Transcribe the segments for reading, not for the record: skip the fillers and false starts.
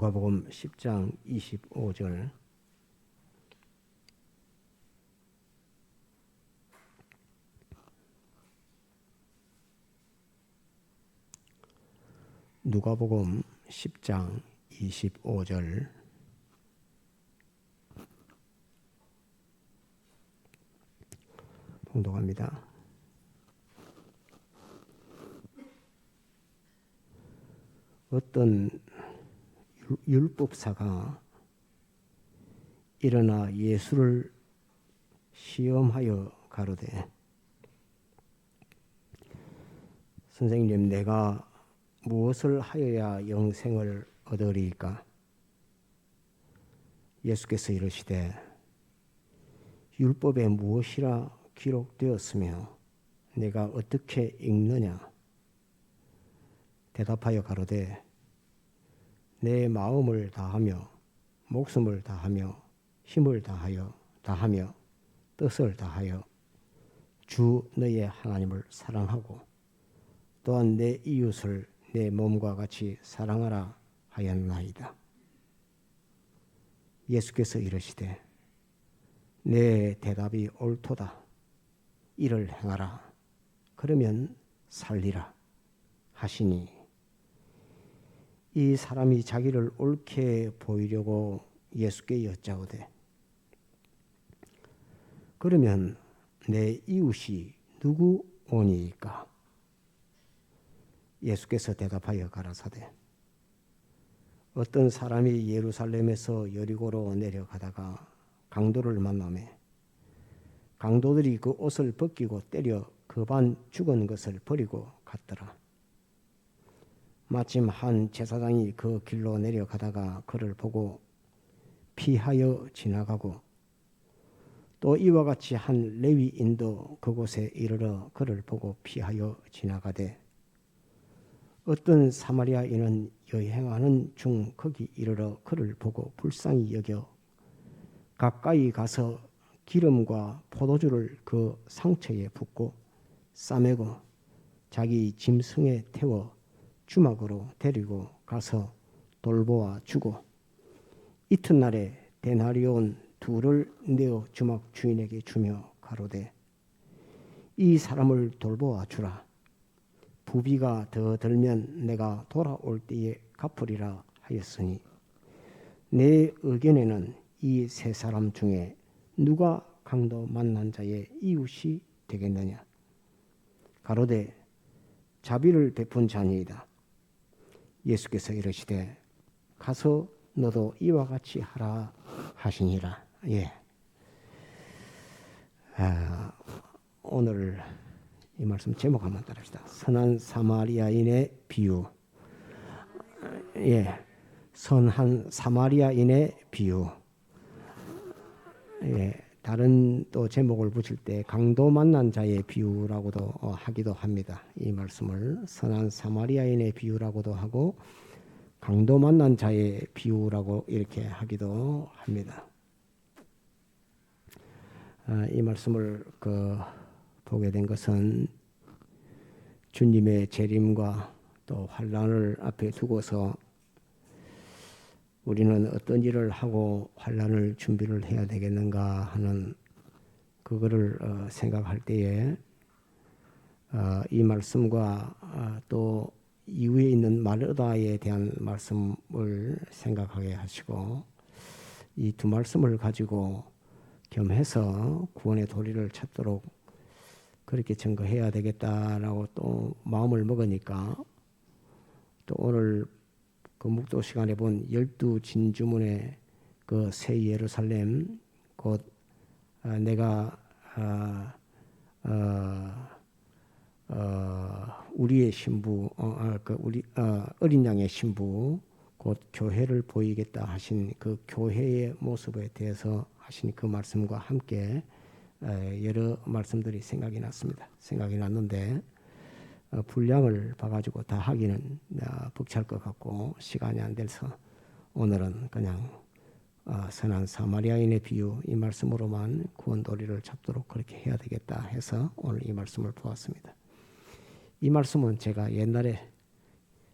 누가복음 10장 25절. 누가복음 10장 25절. 봉독합니다. 어떤 율법사가 일어나 예수를 시험하여 가로되, 선생님, 내가 무엇을 하여야 영생을 얻으리이까? 예수께서 이르시되, 율법에 무엇이라 기록되었으며 내가 어떻게 읽느냐? 대답하여 가로되, 내 마음을 다하며 목숨을 다하며 힘을 다하며 뜻을 다하여 주 너의 하나님을 사랑하고 또한 내 이웃을 내 몸과 같이 사랑하라 하였나이다. 예수께서 이르시되, 내 대답이 옳도다. 이를 행하라. 그러면 살리라 하시니, 이 사람이 자기를 옳게 보이려고 예수께 여짜오되, 그러면 내 이웃이 누구 오니이까? 예수께서 대답하여 가라사대, 어떤 사람이 예루살렘에서 여리고로 내려가다가 강도를 만나매 강도들이 그 옷을 벗기고 때려 그 반 죽은 것을 버리고 갔더라. 마침 한 제사장이 그 길로 내려가다가 그를 보고 피하여 지나가고, 또 이와 같이 한 레위인도 그곳에 이르러 그를 보고 피하여 지나가되, 어떤 사마리아인은 여행하는 중 거기 이르러 그를 보고 불쌍히 여겨 가까이 가서 기름과 포도주를 그 상처에 붓고 싸매고 자기 짐승에 태워 주막으로 데리고 가서 돌보아 주고, 이튿날에 데나리온 2를 내어 주막 주인에게 주며 가로되, 이 사람을 돌보아 주라. 부비가 더 들면 내가 돌아올 때에 갚으리라 하였으니, 내 의견에는 이 세 사람 중에 누가 강도 만난 자의 이웃이 되겠느냐? 가로되, 자비를 베푼 자니이다. 예수께서 이르시되, 가서 너도 이와 같이 하라 하시니라. 오늘 이 말씀 제목 한번 따라합시다. 선한 사마리아인의 비유. 선한 사마리아인의 비유. 다른 또 제목을 붙일 때 강도 만난 자의 비유라고도 하기도 합니다. 이 말씀을 선한 사마리아인의 비유라고도 하고 강도 만난 자의 비유라고 이렇게 하기도 합니다. 이 말씀을 보게 된 것은 주님의 재림과 또 환난을 앞에 두고서 우리는 어떤 일을 하고 환난을 준비를 해야 되겠는가 하는 그거를 생각할 때에 이 말씀과 또 이후에 있는 마르다에 대한 말씀을 생각하게 하시고, 이 두 말씀을 가지고 겸해서 구원의 도리를 찾도록 그렇게 증거해야 되겠다라고 또 마음을 먹으니까, 또 오늘 그 묵도 시간에 본 12진주문의 그 새 예루살렘, 곧 내가 우리의 신부, 어린 양의 신부, 곧 교회를 보이겠다 하신 그 교회의 모습에 대해서 하신 그 말씀과 함께 여러 말씀들이 생각이 났습니다. 생각이 났는데 분량을 봐가지고 다 하기는 벅찰 것 같고 시간이 안 돼서 오늘은 그냥 선한 사마리아인의 비유 이 말씀으로만 구원도리를 잡도록 그렇게 해야 되겠다 해서 오늘 이 말씀을 보았습니다. 이 말씀은 제가 옛날에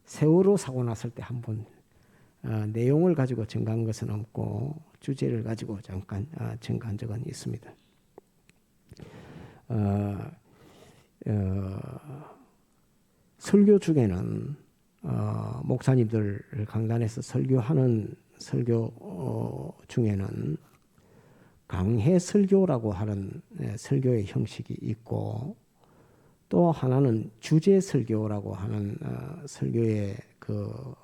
세월호 사고 났을 때 한번 내용을 가지고 증가한 것은 없고 주제를 가지고 잠깐 증가한 적은 있습니다. 설교 중에는 목사님들 강단에서 설교하는 설교 중에는 강해 설교라고 하는 설교의 형식이 있고 또 하나는 주제 설교라고 하는 설교의 그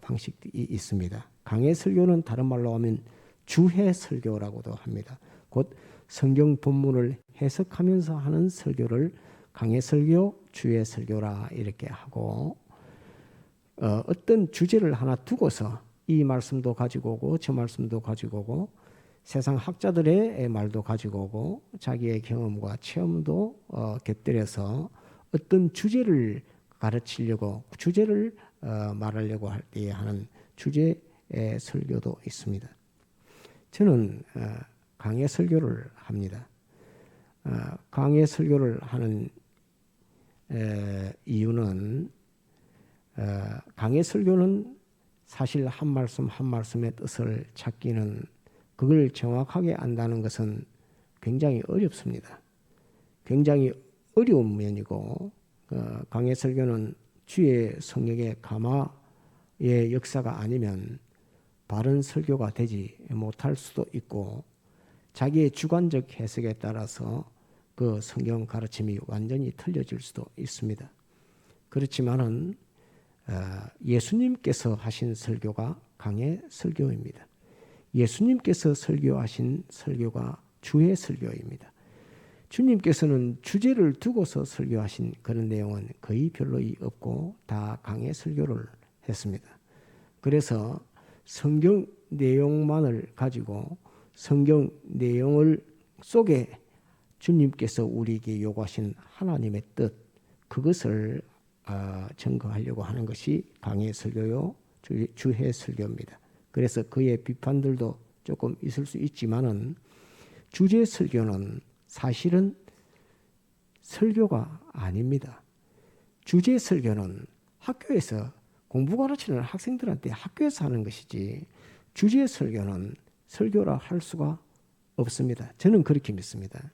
방식이 있습니다. 강해 설교는 다른 말로 하면 주해 설교라고도 합니다. 곧 성경 본문을 해석하면서 하는 설교를 강해 설교, 주해 설교라 이렇게 하고 어떤 주제를 하나 두고서 이 말씀도 가지고 오고 저 말씀도 가지고 오고 세상 학자들의 말도 가지고 오고 자기의 경험과 체험도 곁들여서 어떤 주제를 가르치려고 주제를 말하려고 할 때 하는 주제의 설교도 있습니다. 저는 강해 설교를 합니다. 강해 설교를 하는 이유는 강해 설교는 사실 한 말씀 한 말씀의 뜻을 찾기는 그걸 정확하게 안다는 것은 굉장히 어렵습니다. 굉장히 어려운 면이고 강해 설교는 주의 성령의 감화의 역사가 아니면 바른 설교가 되지 못할 수도 있고 자기의 주관적 해석에 따라서 그 성경 가르침이 완전히 틀려질 수도 있습니다. 그렇지만은 예수님께서 하신 설교가 강해 설교입니다. 예수님께서 설교하신 설교가 주의 설교입니다. 주님께서는 주제를 두고서 설교하신 그런 내용은 거의 별로 없고 다 강해 설교를 했습니다. 그래서 성경 내용만을 가지고 성경 내용을 속에 주님께서 우리에게 요구하신 하나님의 뜻 그것을 증거하려고 하는 것이 강해 설교요 주해 설교입니다. 그래서 그의 비판들도 조금 있을 수 있지만은 주제 설교는 사실은 설교가 아닙니다. 주제 설교는 학교에서 공부 가르치는 학생들한테 학교에서 하는 것이지 주제 설교는 설교라 할 수가 없습니다. 저는 그렇게 믿습니다.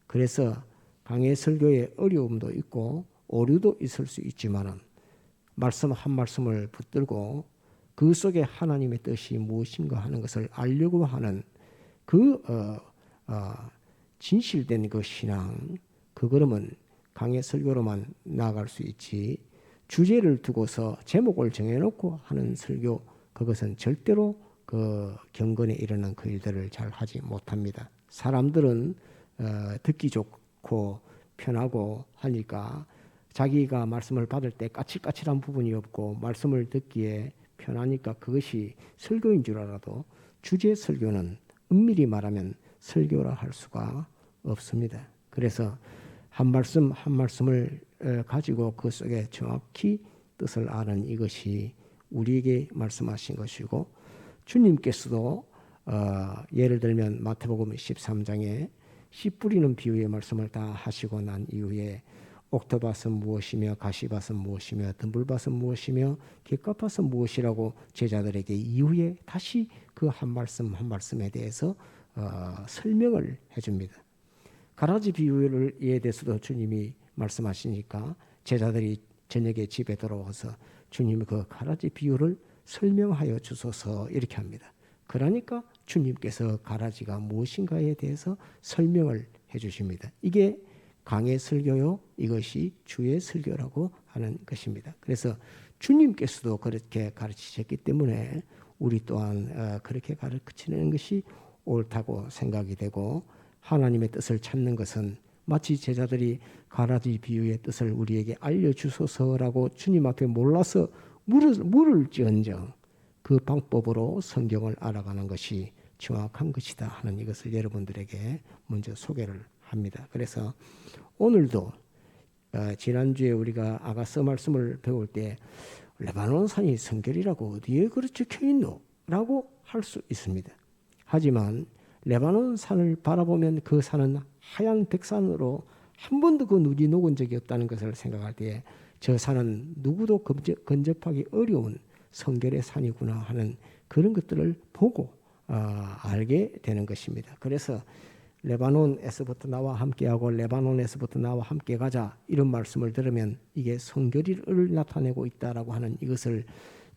그래서 강해 설교의 어려움도 있고 오류도 있을 수 있지만은 말씀 한 말씀을 붙들고 그 속에 하나님의 뜻이 무엇인가 하는 것을 알려고 하는 그 진실된 그 신앙 그 걸음은 강해 설교로만 나아갈 수 있지 주제를 두고서 제목을 정해놓고 하는 설교 그것은 절대로 그 경건에 이르는 그 일들을 잘 하지 못합니다. 사람들은 듣기 좋고 편하고 하니까 자기가 말씀을 받을 때 까칠까칠한 부분이 없고 말씀을 듣기에 편하니까 그것이 설교인 줄 알아도 주제 설교는 엄밀히 말하면 설교라 할 수가 없습니다. 그래서 한 말씀 한 말씀을 가지고 그 속에 정확히 뜻을 아는 이것이 우리에게 말씀하신 것이고 주님께서도 예를 들면 마태복음 13장에 씨 뿌리는 비유의 말씀을 다 하시고 난 이후에 옥토밭은 무엇이며 가시밭은 무엇이며 덤불밭은 무엇이며 객갑밭은 무엇이라고 제자들에게 이후에 다시 그 한 말씀 한 말씀에 대해서 설명을 해줍니다. 가라지 비유에 대해서도 주님이 말씀하시니까 제자들이 저녁에 집에 돌아와서 주님이 그 가라지 비유를 설명하여 주소서 이렇게 합니다. 그러니까 주님께서 가라지가 무엇인가에 대해서 설명을 해주십니다. 이게 강해 설교요 이것이 주의 설교라고 하는 것입니다. 그래서 주님께서도 그렇게 가르치셨기 때문에 우리 또한 그렇게 가르치는 것이 옳다고 생각이 되고 하나님의 뜻을 찾는 것은 마치 제자들이 가라지 비유의 뜻을 우리에게 알려주소서라고 주님 앞에 몰라서 물을지언정 그 방법으로 성경을 알아가는 것이 정확한 것이다 하는 이것을 여러분들에게 먼저 소개를 합니다. 그래서 오늘도 지난주에 우리가 아가서 말씀을 배울 때 레바논 산이 성결이라고 어디에 그렇게 적혀있노? 라고 할 수 있습니다. 하지만 레바논 산을 바라보면 그 산은 하얀 백산으로 한 번도 그 눈이 녹은 적이 없다는 것을 생각할 때 저 산은 누구도 근접하기 어려운 성결의 산이구나 하는 그런 것들을 보고 알게 되는 것입니다. 그래서 레바논에서부터 나와 함께하고 레바논에서부터 나와 함께 가자 이런 말씀을 들으면 이게 성결을 나타내고 있다라고 하는 이것을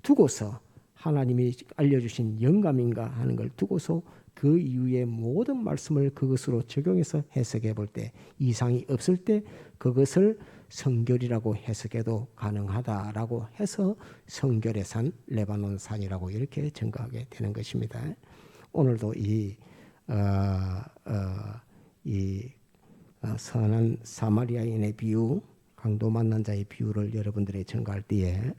두고서 하나님이 알려주신 영감인가 하는 걸 두고서 그 이후의 모든 말씀을 그것으로 적용해서 해석해 볼 때 이상이 없을 때 그것을 성결이라고 해석해도 가능하다라고 해서 성결의 산, 레바논 산이라고 이렇게 증거하게 되는 것입니다. 오늘도 이 선한 사마리아인의 비유, 강도 만난 자의 비유를 여러분들이 증거할 때에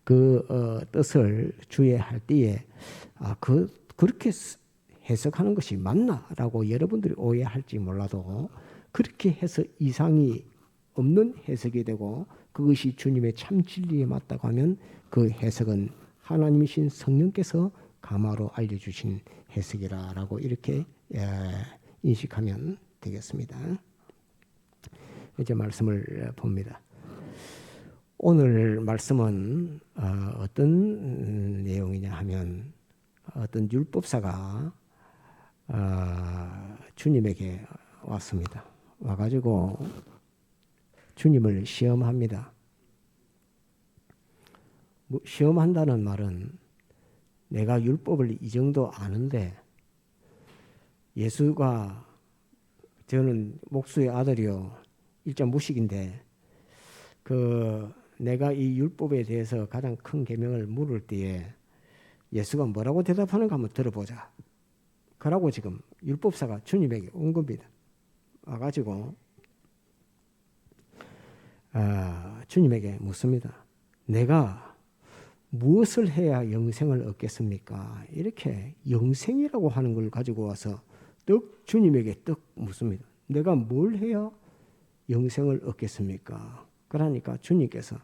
그 뜻을 주의할 때에 그렇게 해석하는 것이 맞나라고 여러분들이 오해할지 몰라도 그렇게 해서 이상이 없는 해석이 되고 그것이 주님의 참 진리에 맞다고 하면 그 해석은 하나님이신 성령께서 가마로 알려주신 해석이라고 이렇게 인식하면 되겠습니다. 이제 말씀을 봅니다. 오늘 말씀은 어떤 내용이냐 하면 어떤 율법사가 주님에게 왔습니다. 와가지고 주님을 시험합니다. 시험한다는 말은 내가 율법을 이 정도 아는데 예수가 저는 목수의 아들이요 일자 무식인데 내가 이 율법에 대해서 가장 큰 계명을 물을 때에 예수가 뭐라고 대답하는가 한번 들어보자. 그러고 지금 율법사가 주님에게 온 겁니다. 와가지고 주님에게 묻습니다. 내가 무엇을 해야 영생을 얻겠습니까? 이렇게 영생이라고 하는 걸 가지고 와서 주님에게 묻습니다. 내가 뭘 해야 영생을 얻겠습니까? 그러니까 주님께서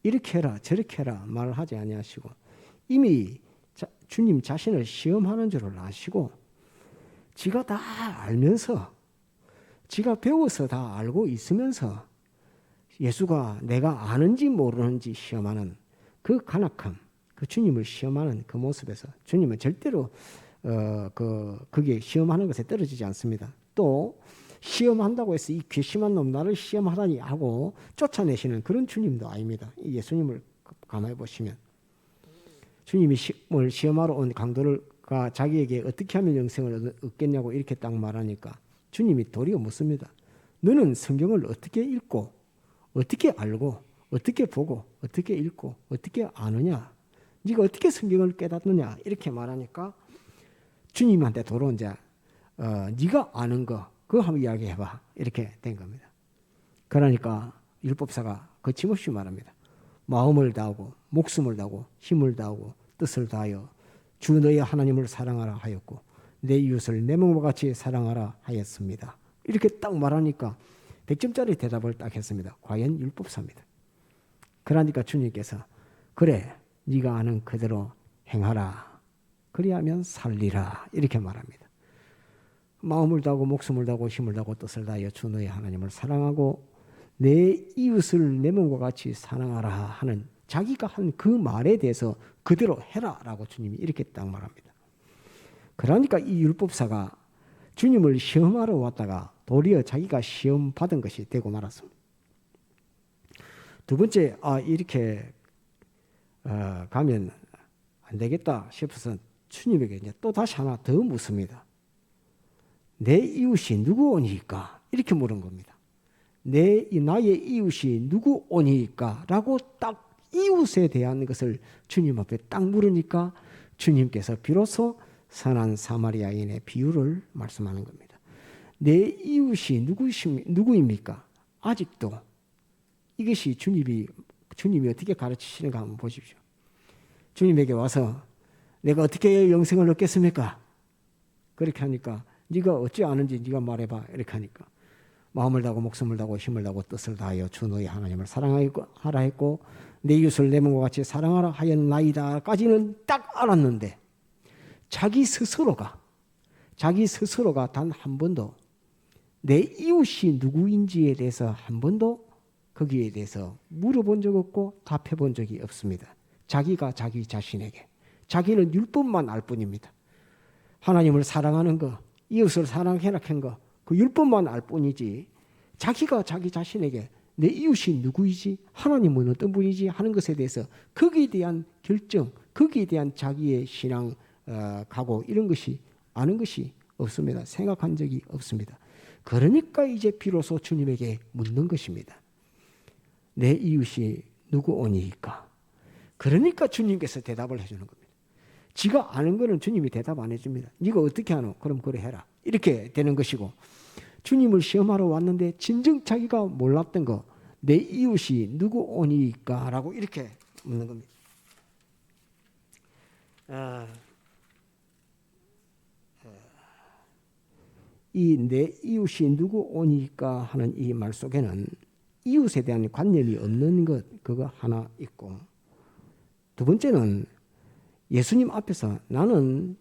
이렇게 해라 저렇게 해라 말을 하지 아니하시고 이미 주님 자신을 시험하는 줄을 아시고 지가 다 알면서 지가 배워서 다 알고 있으면서 예수가 내가 아는지 모르는지 시험하는 그 간악함, 그 주님을 시험하는 그 모습에서 주님은 절대로 그게 시험하는 것에 떨어지지 않습니다. 또 시험한다고 해서 이 괘씸한 놈 나를 시험하다니 하고 쫓아내시는 그런 주님도 아닙니다. 예수님을 가만히 보시면 주님이 시험하러 온 강도가 자기에게 어떻게 하면 영생을 얻겠냐고 이렇게 딱 말하니까 주님이 도리어 묻습니다. 너는 성경을 어떻게 읽고 어떻게 알고 어떻게 보고 어떻게 읽고 어떻게 아느냐? 네가 어떻게 성경을 깨닫느냐? 이렇게 말하니까 주님한테 돌아온 자 네가 아는 거 그거 한번 이야기해봐. 이렇게 된 겁니다. 그러니까 율법사가 거침없이 말합니다. 마음을 다하고 목숨을 다하고 힘을 다하고 뜻을 다하여 주 너의 하나님을 사랑하라 하였고 내 이웃을 내 몸과 같이 사랑하라 하였습니다. 이렇게 딱 말하니까 100점짜리 대답을 딱 했습니다. 과연 율법사입니다. 그러니까 주님께서 그래 네가 아는 그대로 행하라. 그리하면 살리라. 이렇게 말합니다. 마음을 다하고 목숨을 다하고 힘을 다하고 뜻을 다하여 주 너의 하나님을 사랑하고 내 이웃을 내 몸과 같이 사랑하라 하는 자기가 한 그 말에 대해서 그대로 해라라고 주님이 이렇게 딱 말합니다. 그러니까 이 율법사가 주님을 시험하러 왔다가 도리어 자기가 시험 받은 것이 되고 말았습니다. 두 번째 이렇게 가면 안 되겠다 싶어서 주님에게 이제 또 다시 하나 더 묻습니다. 내 이웃이 누구오니까? 이렇게 물은 겁니다. 나의 이웃이 누구오니까? 라고 딱 이웃에 대한 것을 주님 앞에 딱 물으니까 주님께서 비로소 선한 사마리아인의 비유를 말씀하는 겁니다. 내 이웃이 누구입니까? 아직도 이것이 주님이 어떻게 가르치시는가 한번 보십시오. 주님에게 와서 내가 어떻게 영생을 얻겠습니까? 그렇게 하니까 네가 어찌 아는지 네가 말해봐. 이렇게 하니까 마음을 다하고 목숨을 다하고 힘을 다하고 뜻을 다하여 주 너의 하나님을 사랑하라 했고 내 이웃을 내 몸과 같이 사랑하라 하였나이다까지는 딱 알았는데 자기 스스로가 단 한 번도 내 이웃이 누구인지에 대해서 한 번도 거기에 대해서 물어본 적 없고 답해본 적이 없습니다. 자기가 자기 자신에게. 자기는 율법만 알 뿐입니다. 하나님을 사랑하는 거, 이웃을 사랑해라 한 거, 그 율법만 알 뿐이지 자기가 자기 자신에게 내 이웃이 누구이지, 하나님은 어떤 분이지 하는 것에 대해서 거기에 대한 결정, 거기에 대한 자기의 신앙 각오 이런 것이 아는 것이 없습니다. 생각한 적이 없습니다. 그러니까 이제 비로소 주님에게 묻는 것입니다. 내 이웃이 누구오니까? 그러니까 주님께서 대답을 해주는 겁니다. 지가 아는 거는 주님이 대답 안 해줍니다. 네가 어떻게 하노? 그럼 그래 해라. 이렇게 되는 것이고, 주님을 시험하러 왔는데 진정 자기가 몰랐던 거, 내 이웃이 누구오니까? 라고 이렇게 묻는 겁니다. 이 내 이웃이 누구오니까 하는 이 말 속에는 이웃에 대한 관념이 없는 것, 그거 하나 있고, 두 번째는 예수님 앞에서 나는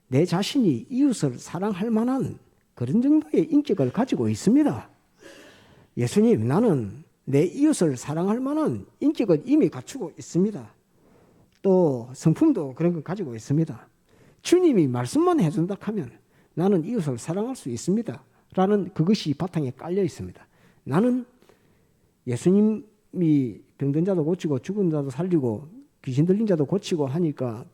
내 자신이 이웃을 사랑할 만한 그런 정도의 인격을 가지고 있습니다. 예수님, 나는 내 이웃을 사랑할 만한 인격을 이미 갖추고 있습니다. 또 성품도 그런 걸 가지고 있습니다. 주님이 말씀만 해준다 하면 나는 이웃을 사랑할 수 있습니다. 라는 그것이 바탕에 깔려 있습니다. 나는 예수님이 병든 자도 고치고 죽은 자도 살리고 귀신 들린 자도 고치고 하니까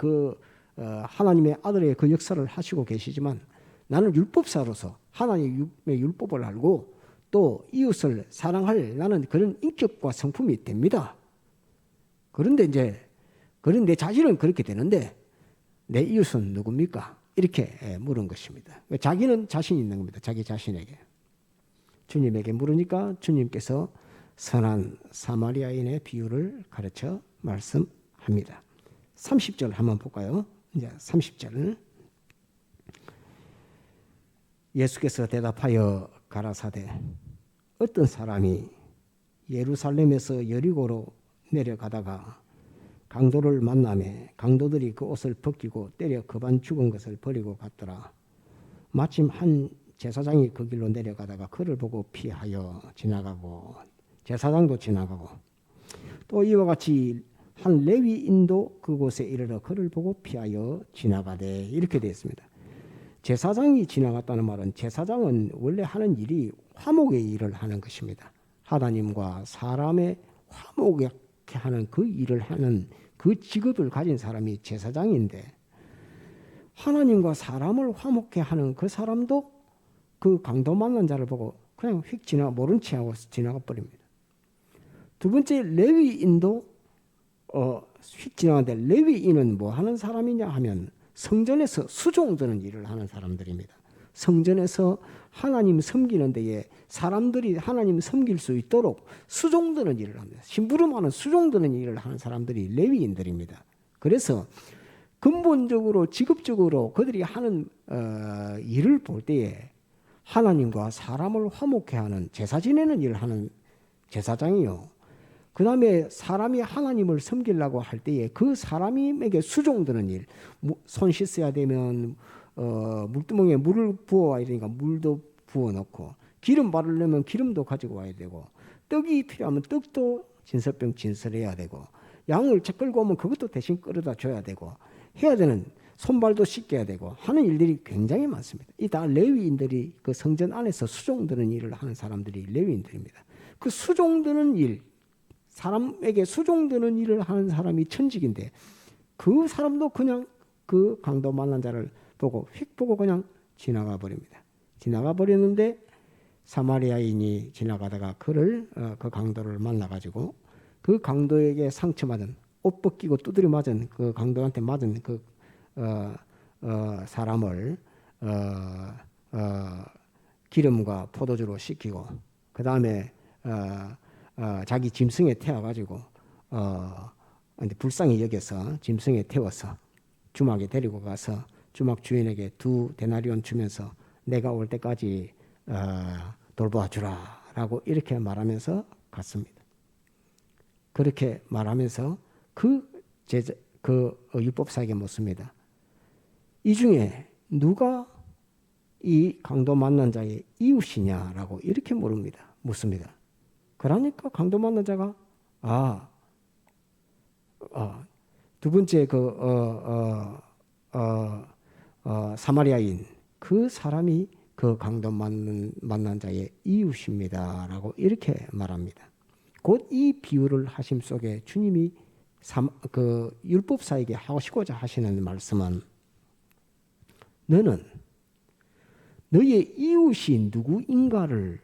하나님의 아들의 그 역사를 하시고 계시지만, 나는 율법사로서 하나님의 율법을 알고 또 이웃을 사랑할 나는 그런 인격과 성품이 됩니다. 그런데 내 자신은 그렇게 되는데 내 이웃은 누굽니까? 이렇게 물은 것입니다. 자기는 자신이 있는 겁니다. 자기 자신에게. 주님에게 물으니까 주님께서 선한 사마리아인의 비유를 가르쳐 말씀합니다. 30절 한번 볼까요? 이제 30절. 예수께서 대답하여 가라사대, 어떤 사람이 예루살렘에서 여리고로 내려가다가 강도를 만나매 강도들이 그 옷을 벗기고 때려 거반 죽은 것을 버리고 갔더라. 마침 한 제사장이 그 길로 내려가다가 그를 보고 피하여 지나가고, 제사장도 지나가고, 또 이와 같이 한 레위인도 그곳에 이르러 그를 보고 피하여 지나가되, 이렇게 되어 있습니다. 제사장이 지나갔다는 말은, 제사장은 원래 하는 일이 화목의 일을 하는 것입니다. 하나님과 사람의 화목에 하는 그 일을 하는 그 직업을 가진 사람이 제사장인데, 하나님과 사람을 화목해 하는 그 사람도 그 강도 만난 자를 보고 그냥 휙 모른 체 하고 지나가 버립니다. 두 번째, 레위인도 휙 지나가는데, 레위인은 뭐 하는 사람이냐 하면 성전에서 수종드는 일을 하는 사람들입니다. 성전에서 하나님 섬기는 데에 사람들이 하나님 섬길 수 있도록 수종드는 일을 합니다. 심부름하는 수종드는 일을 하는 사람들이 레위인들입니다. 그래서 근본적으로 직업적으로 그들이 하는 일을 볼 때에 하나님과 사람을 화목해 하는, 제사 지내는 일을 하는 제사장이요, 그 다음에 사람이 하나님을 섬기려고 할 때에 그 사람에게 수종드는 일, 손 씻어야 되면 물두멍에 물을 부어와야 되니까 물도 부어놓고, 기름 바르려면 기름도 가지고 와야 되고, 떡이 필요하면 떡도 진설병 진설해야 되고, 양을 끌고 오면 그것도 대신 끌어다 줘야 되고, 해야 되는, 손발도 씻겨야 되고 하는 일들이 굉장히 많습니다. 이 다 레위인들이 그 성전 안에서 수종드는 일을 하는 사람들이 레위인들입니다. 그 수종드는 일, 사람에게 수종드는 일을 하는 사람이 천직인데, 그 사람도 그냥 그 강도 만난 자를 보고 휙 보고 그냥 지나가 버립니다. 지나가 버렸는데 사마리아인이 지나가다가 그 강도를 만나가지고 그 강도에게 상처받은, 옷 벗기고 두드려 맞은, 그 강도한테 맞은 그 사람을 기름과 포도주로 씻기고, 그 다음에 자기 짐승에 태워가지고 불쌍히 여겨서 짐승에 태워서 주막에 데리고 가서 주막 주인에게 2 데나리온 주면서 내가 올 때까지 돌봐주라 라고 이렇게 말하면서 갔습니다. 그렇게 말하면서 그 율법사에게 묻습니다. 이 중에 누가 이 강도 만난 자의 이웃이냐라고 이렇게 묻습니다. 그러니까 강도 만난 자가 두 번째 사마리아인 그 사람이 그 강도 만난 자의 이웃입니다라고 이렇게 말합니다. 곧 이 비유를 하심 속에 주님이 율법사에게 하시고자 하시는 말씀은 너는 너의 이웃이 누구인가를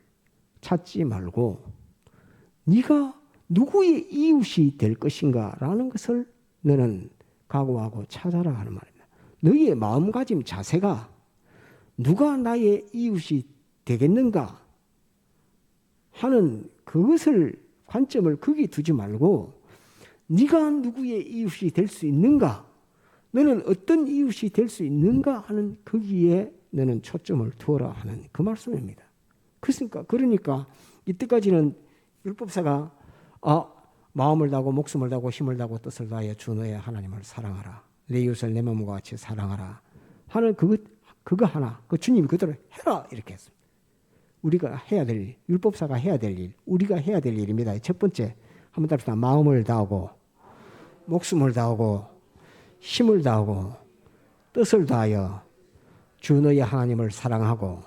찾지 말고 네가 누구의 이웃이 될 것인가라는 것을 너는 각오하고 찾아라 하는 말입니다. 너의 마음가짐 자세가 누가 나의 이웃이 되겠는가 하는 그것을 관점을 거기 두지 말고 네가 누구의 이웃이 될 수 있는가, 너는 어떤 이웃이 될 수 있는가 하는 거기에 너는 초점을 두어라 하는 그 말씀입니다. 그러니까 이때까지는 율법사가 마음을 다하고 목숨을 다하고 힘을 다하고 뜻을 다하여 주 너의 하나님을 사랑하라, 내 이웃을 내 몸과 같이 사랑하라 하는 그거 하나, 그 주님이 그대로 해라 이렇게 했습니다. 우리가 해야 될 일, 율법사가 해야 될 일, 우리가 해야 될 일입니다. 첫 번째, 한번 답시다. 마음을 다하고 목숨을 다하고 힘을 다하고 뜻을 다하여 주 너의 하나님을 사랑하고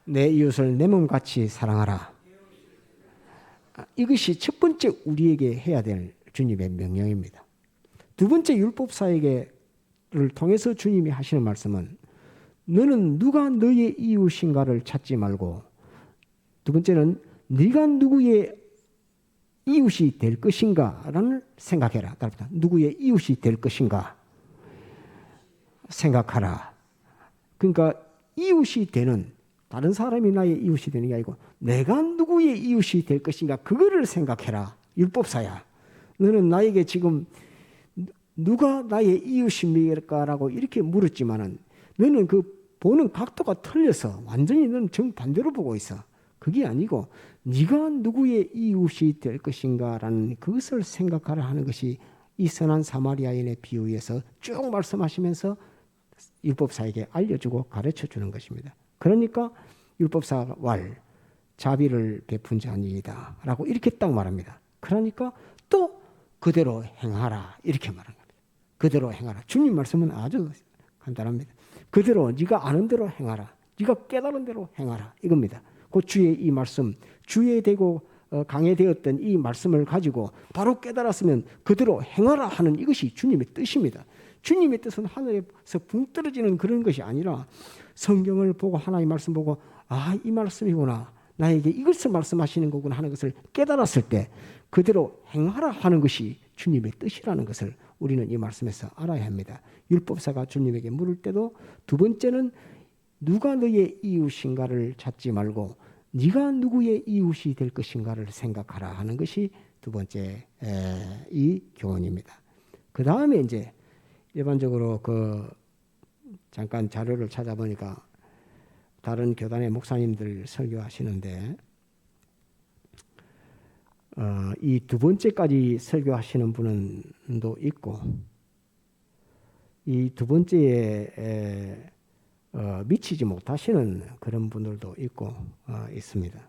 내 이웃을 내 몸같이 사랑하라. 이것이 첫 번째 우리에게 해야 될 주님의 명령입니다. 두 번째 율법사에게를 통해서 주님이 하시는 말씀은 너는 누가 너의 이웃인가를 찾지 말고, 두 번째는 네가 누구의 이웃이 될 것인가를 생각해라. 누구의 이웃이 될 것인가 생각하라. 그러니까 이웃이 되는, 다른 사람이 나의 이웃이 되는 게 아니고 내가 누구의 이웃이 될 것인가, 그거를 생각해라. 율법사야, 너는 나에게 지금 누가 나의 이웃입니까라고 이렇게 물었지만은 너는 그 보는 각도가 틀려서 완전히 너는 정반대로 보고 있어. 그게 아니고 네가 누구의 이웃이 될 것인가라는 그것을 생각하라 하는 것이 이 선한 사마리아인의 비유에서 쭉 말씀하시면서 율법사에게 알려주고 가르쳐주는 것입니다. 그러니까 율법사가 자비를 베푼 자니이다 라고 이렇게 딱 말합니다. 그러니까 또 그대로 행하라 이렇게 말한 겁니다. 그대로 행하라. 주님 말씀은 아주 간단합니다. 그대로 네가 아는 대로 행하라. 네가 깨달은 대로 행하라 이겁니다. 그 주의 이 말씀, 주의 되고 강해되었던 이 말씀을 가지고 바로 깨달았으면 그대로 행하라 하는 이것이 주님의 뜻입니다. 주님의 뜻은 하늘에서 붕 떨어지는 그런 것이 아니라 성경을 보고 하나님의 말씀 보고 이 말씀이구나, 나에게 이것을 말씀하시는 거구나 하는 것을 깨달았을 때 그대로 행하라 하는 것이 주님의 뜻이라는 것을 우리는 이 말씀에서 알아야 합니다. 율법사가 주님에게 물을 때도 두 번째는 누가 너의 이웃인가를 찾지 말고 네가 누구의 이웃이 될 것인가를 생각하라 하는 것이 두 번째 이 교훈입니다. 그 다음에 이제 일반적으로 잠깐 자료를 찾아보니까 다른 교단의 목사님들 설교하시는데 이 두 번째까지 설교하시는 분은 또 있고 이 두 번째에 미치지 못하시는 그런 분들도 있고 있습니다.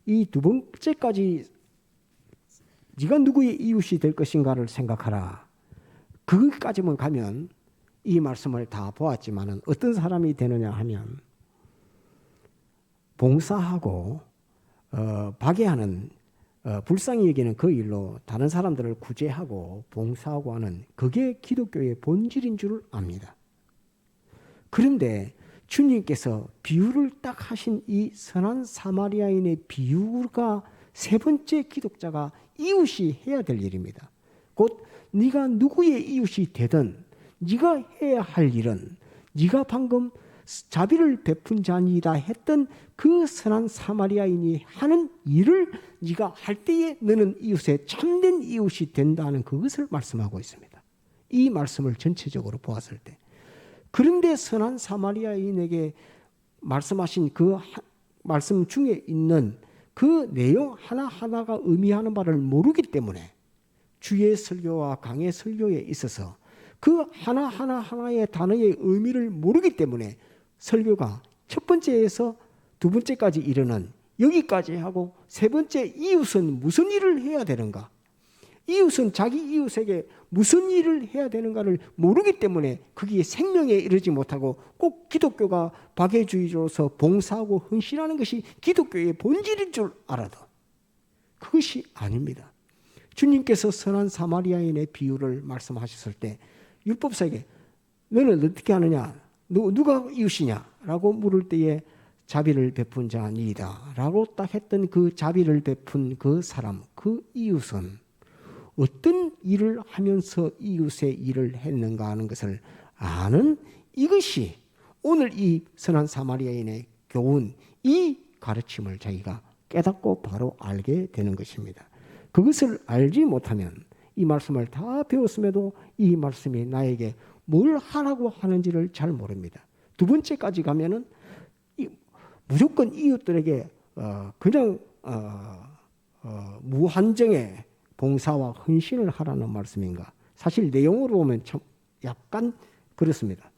이 두 번째까지 네가 누구의 이웃이 될 것인가를 생각하라. 거기까지만 가면 이 말씀을 다 보았지만은 어떤 사람이 되느냐 하면 봉사하고 박애하는 불쌍히 여기는 그 일로 다른 사람들을 구제하고 봉사하고 하는 그게 기독교의 본질인 줄 압니다. 그런데 주님께서 비유를 딱 하신 이 선한 사마리아인의 비유가 세 번째 기독자가 이웃이 해야 될 일입니다. 곧 네가 누구의 이웃이 되든 네가 해야 할 일은 네가 방금 자비를 베푼 자니이다 했던 그 선한 사마리아인이 하는 일을 네가 할 때에 너는 이웃의 참된 이웃이 된다는 그것을 말씀하고 있습니다. 이 말씀을 전체적으로 보았을 때, 그런데 선한 사마리아인에게 말씀하신 그 말씀 중에 있는 그 내용 하나하나가 의미하는 바를 모르기 때문에 주의 설교와 강의 설교에 있어서 그 하나하나의 단어의 의미를 모르기 때문에 설교가 첫 번째에서 두 번째까지 이르는 여기까지 하고 세 번째 이웃은 무슨 일을 해야 되는가? 이웃은 자기 이웃에게 무슨 일을 해야 되는가를 모르기 때문에 거기에 생명에 이르지 못하고 꼭 기독교가 박애주의로서 봉사하고 헌신하는 것이 기독교의 본질인 줄 알아도 그것이 아닙니다. 주님께서 선한 사마리아인의 비유를 말씀하셨을 때 율법사에게 너는 어떻게 하느냐? 누가 이웃이냐? 라고 물을 때에 자비를 베푼 자니이다 라고 딱 했던 그 자비를 베푼 그 사람, 그 이웃은 어떤 일을 하면서 이웃의 일을 했는가 하는 것을 아는 이것이 오늘 이 선한 사마리아인의 교훈, 이 가르침을 자기가 깨닫고 바로 알게 되는 것입니다. 그것을 알지 못하면 이 말씀을 다 배웠음에도 이 말씀이 나에게 뭘 하라고 하는지를 잘 모릅니다. 두 번째까지 가면은 무조건 이웃들에게 그냥 무한정의 봉사와 헌신을 하라는 말씀인가? 사실 내용으로 보면 참 약간 그렇습니다.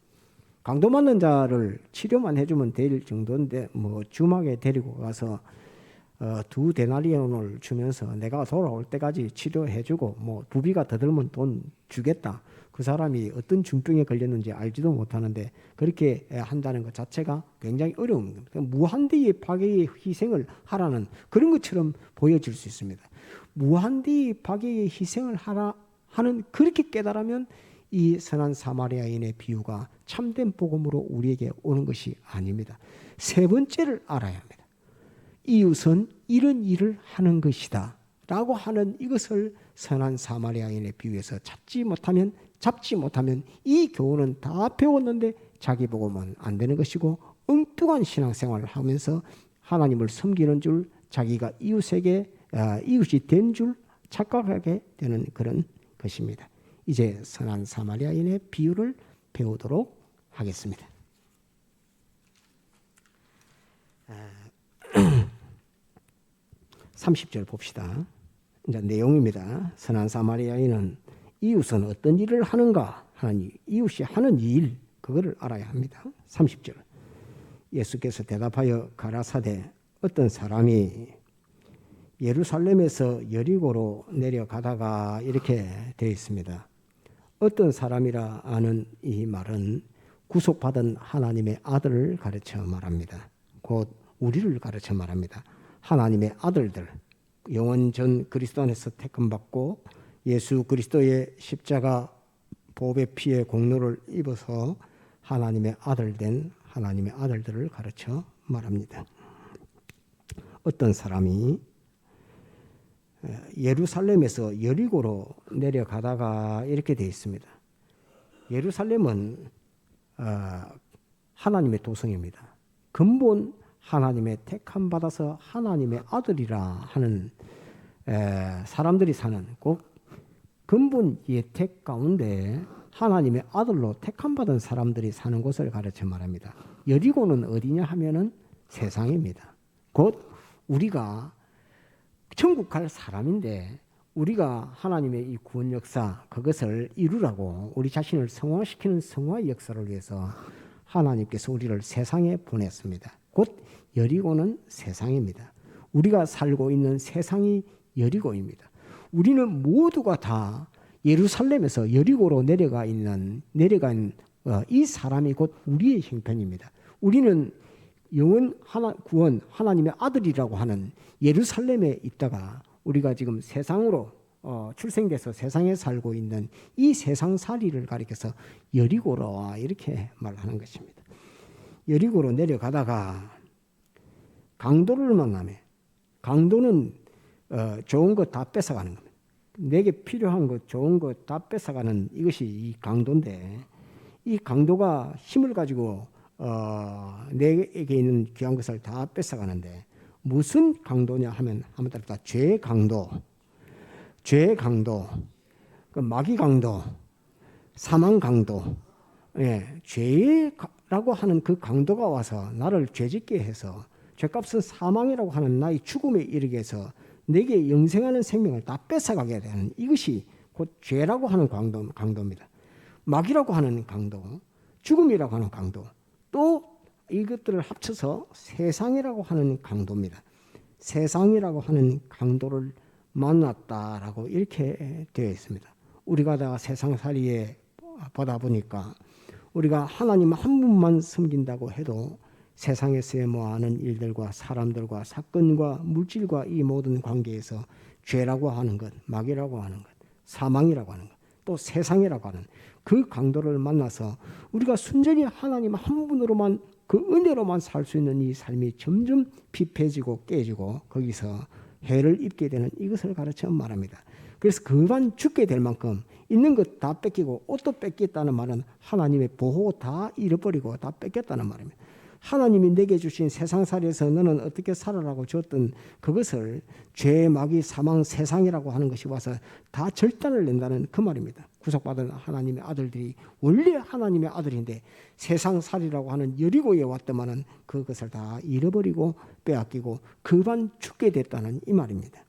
강도 맞는 자를 치료만 해주면 될 정도인데 뭐 주막에 데리고 가서 2데나리온을 주면서 내가 돌아올 때까지 치료해주고 뭐 부비가 더 들면 돈 주겠다. 그 사람이 어떤 중병에 걸렸는지 알지도 못하는데 그렇게 한다는 것 자체가 굉장히 어려운 겁니다. 무한대의 박애의 희생을 하라는 그런 것처럼 보여질 수 있습니다. 무한대의 박애의 희생을 하는 그렇게 깨달으면 이 선한 사마리아인의 비유가 참된 복음으로 우리에게 오는 것이 아닙니다. 세 번째를 알아야 합니다. 이웃은 이런 일을 하는 것이다 라고 하는 이것을 선한 사마리아인의 비유에서 잡지 못하면 이 교훈은 다 배웠는데 자기 복음은 안 되는 것이고 엉뚱한 신앙생활을 하면서 하나님을 섬기는 줄 자기가 이웃이 된 줄 착각하게 되는 그런 것입니다. 이제 선한 사마리아인의 비유를 배우도록 하겠습니다. 30절 봅시다. 이제 내용입니다. 선한 사마리아인은 이웃은 어떤 일을 하는가 하는 이웃이 하는 일 그거를 알아야 합니다. 30절 예수께서 대답하여 가라사대 어떤 사람이 예루살렘에서 여리고로 내려가다가 이렇게 되어 있습니다. 어떤 사람이라 하는 이 말은 구속받은 하나님의 아들을 가르쳐 말합니다. 곧 우리를 가르쳐 말합니다. 하나님의 아들들, 영원 전 그리스도 안에서 택함받고 예수 그리스도의 십자가 보배 피의 공로를 입어서 하나님의 아들 된 하나님의 아들들을 가르쳐 말합니다. 어떤 사람이 예루살렘에서 여리고로 내려가다가 이렇게 되어 있습니다. 예루살렘은 하나님의 도성입니다. 근본 하나님의 택함 받아서 하나님의 아들이라 하는 사람들이 사는 꼭 근본 예택 가운데 하나님의 아들로 택함 받은 사람들이 사는 곳을 가르쳐 말합니다. 여리고는 어디냐 하면은 세상입니다. 곧 우리가 천국 갈 사람인데 우리가 하나님의 이 구원 역사 그것을 이루라고 우리 자신을 성화시키는 성화의 역사를 위해서 하나님께서 우리를 세상에 보냈습니다. 곧 여리고는 세상입니다. 우리가 살고 있는 세상이 여리고입니다. 우리는 모두가 다 예루살렘에서 여리고로 내려간 이 사람이 곧 우리의 형편입니다. 우리는 영원 구원 하나님의 아들이라고 하는 예루살렘에 있다가 우리가 지금 세상으로 출생돼서 세상에 살고 있는 이 세상살이를 가리켜서 여리고로 이렇게 말하는 것입니다. 여리고로 내려가다가 강도를 만나면 강도는 좋은 거 다 뺏어가는 겁니다. 내게 필요한 거 좋은 거 다 뺏어가는 이것이 이 강도인데 이 강도가 힘을 가지고 내게 있는 귀한 것을 다 뺏어가는데 무슨 강도냐 하면 한번 따라 죄 강도, 그 마귀 강도, 사망 강도, 죄라고 하는 그 강도가 와서 나를 죄짓게 해서 죄값은 사망이라고 하는 나의 죽음에 이르게 해서 내게 영생하는 생명을 다 뺏어가게 되는 이것이 곧 죄라고 하는 강도입니다. 마귀라고 하는 강도, 죽음이라고 하는 강도, 또 이것들을 합쳐서 세상이라고 하는 강도입니다. 세상이라고 하는 강도를 만났다라고 이렇게 되어 있습니다. 우리가 다 세상살이에 보다 보니까 우리가 하나님 한 분만 섬긴다고 해도 세상에서의 많은 일들과 사람들과 사건과 물질과 이 모든 관계에서 죄라고 하는 것, 마귀라고 하는 것, 사망이라고 하는 것, 또 세상이라고 하는 그 강도를 만나서 우리가 순전히 하나님 한 분으로만 그 은혜로만 살 수 있는 이 삶이 점점 피폐해지고 깨지고 거기서 해를 입게 되는 이것을 가르쳐 말합니다. 그래서 그만 죽게 될 만큼 있는 것 다 뺏기고 옷도 뺏겼다는 말은 하나님의 보호 다 잃어버리고 다 뺏겼다는 말입니다. 하나님이 내게 주신 세상살이에서 너는 어떻게 살아라고 줬던 그것을 죄, 마귀, 사망, 세상이라고 하는 것이 와서 다 절단을 낸다는 그 말입니다. 구속받은 하나님의 아들들이 원래 하나님의 아들인데 세상살이라고 하는 여리고에 왔더만은 그것을 다 잃어버리고 빼앗기고 그만 죽게 됐다는 이 말입니다.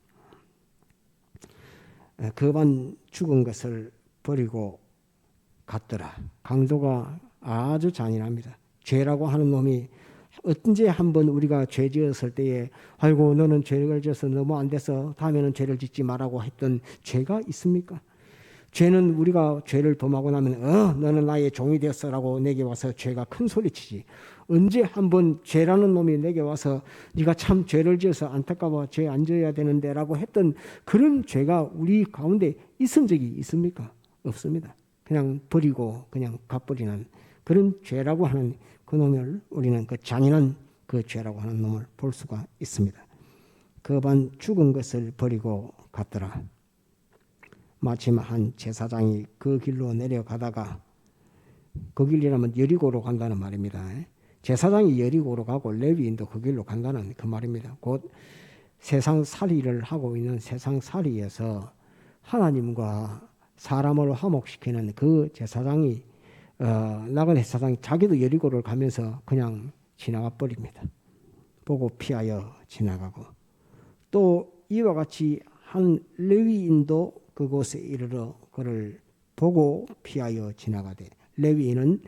그만 죽은 것을 버리고 갔더라. 강도가 아주 잔인합니다. 죄라고 하는 놈이 언제 한번 우리가 죄 지었을 때에 아이고 너는 죄를 지어서 너무 안 돼서 다음에는 죄를 짓지 말라고 했던 죄가 있습니까? 죄는 우리가 죄를 범하고 나면 너는 나의 종이 되었어라고 내게 와서 죄가 큰 소리치지. 언제 한번 죄라는 놈이 내게 와서 네가 참 죄를 지어서 안타까워 죄 안 지어야 되는데 라고 했던 그런 죄가 우리 가운데 있은 적이 있습니까? 없습니다. 그냥 버리고 그냥 갚버리는 그런 죄라고 하는 그 놈을 우리는 그 잔인한 그 죄라고 하는 놈을 볼 수가 있습니다. 그반 죽은 것을 버리고 갔더라. 마침 한 제사장이 그 길로 내려가다가 그 길이라면 여리고로 간다는 말입니다. 제사장이 여리고로 가고 레위인도 그 길로 간다는 그 말입니다. 곧 세상살이를 하고 있는 세상살이에서 하나님과 사람을 화목시키는 그 제사장이 나그네 제사장이 자기도 여리고를 가면서 그냥 지나가 버립니다. 보고 피하여 지나가고 또 이와 같이 한 레위인도 그곳에 이르러 그를 보고 피하여 지나가되 레위인은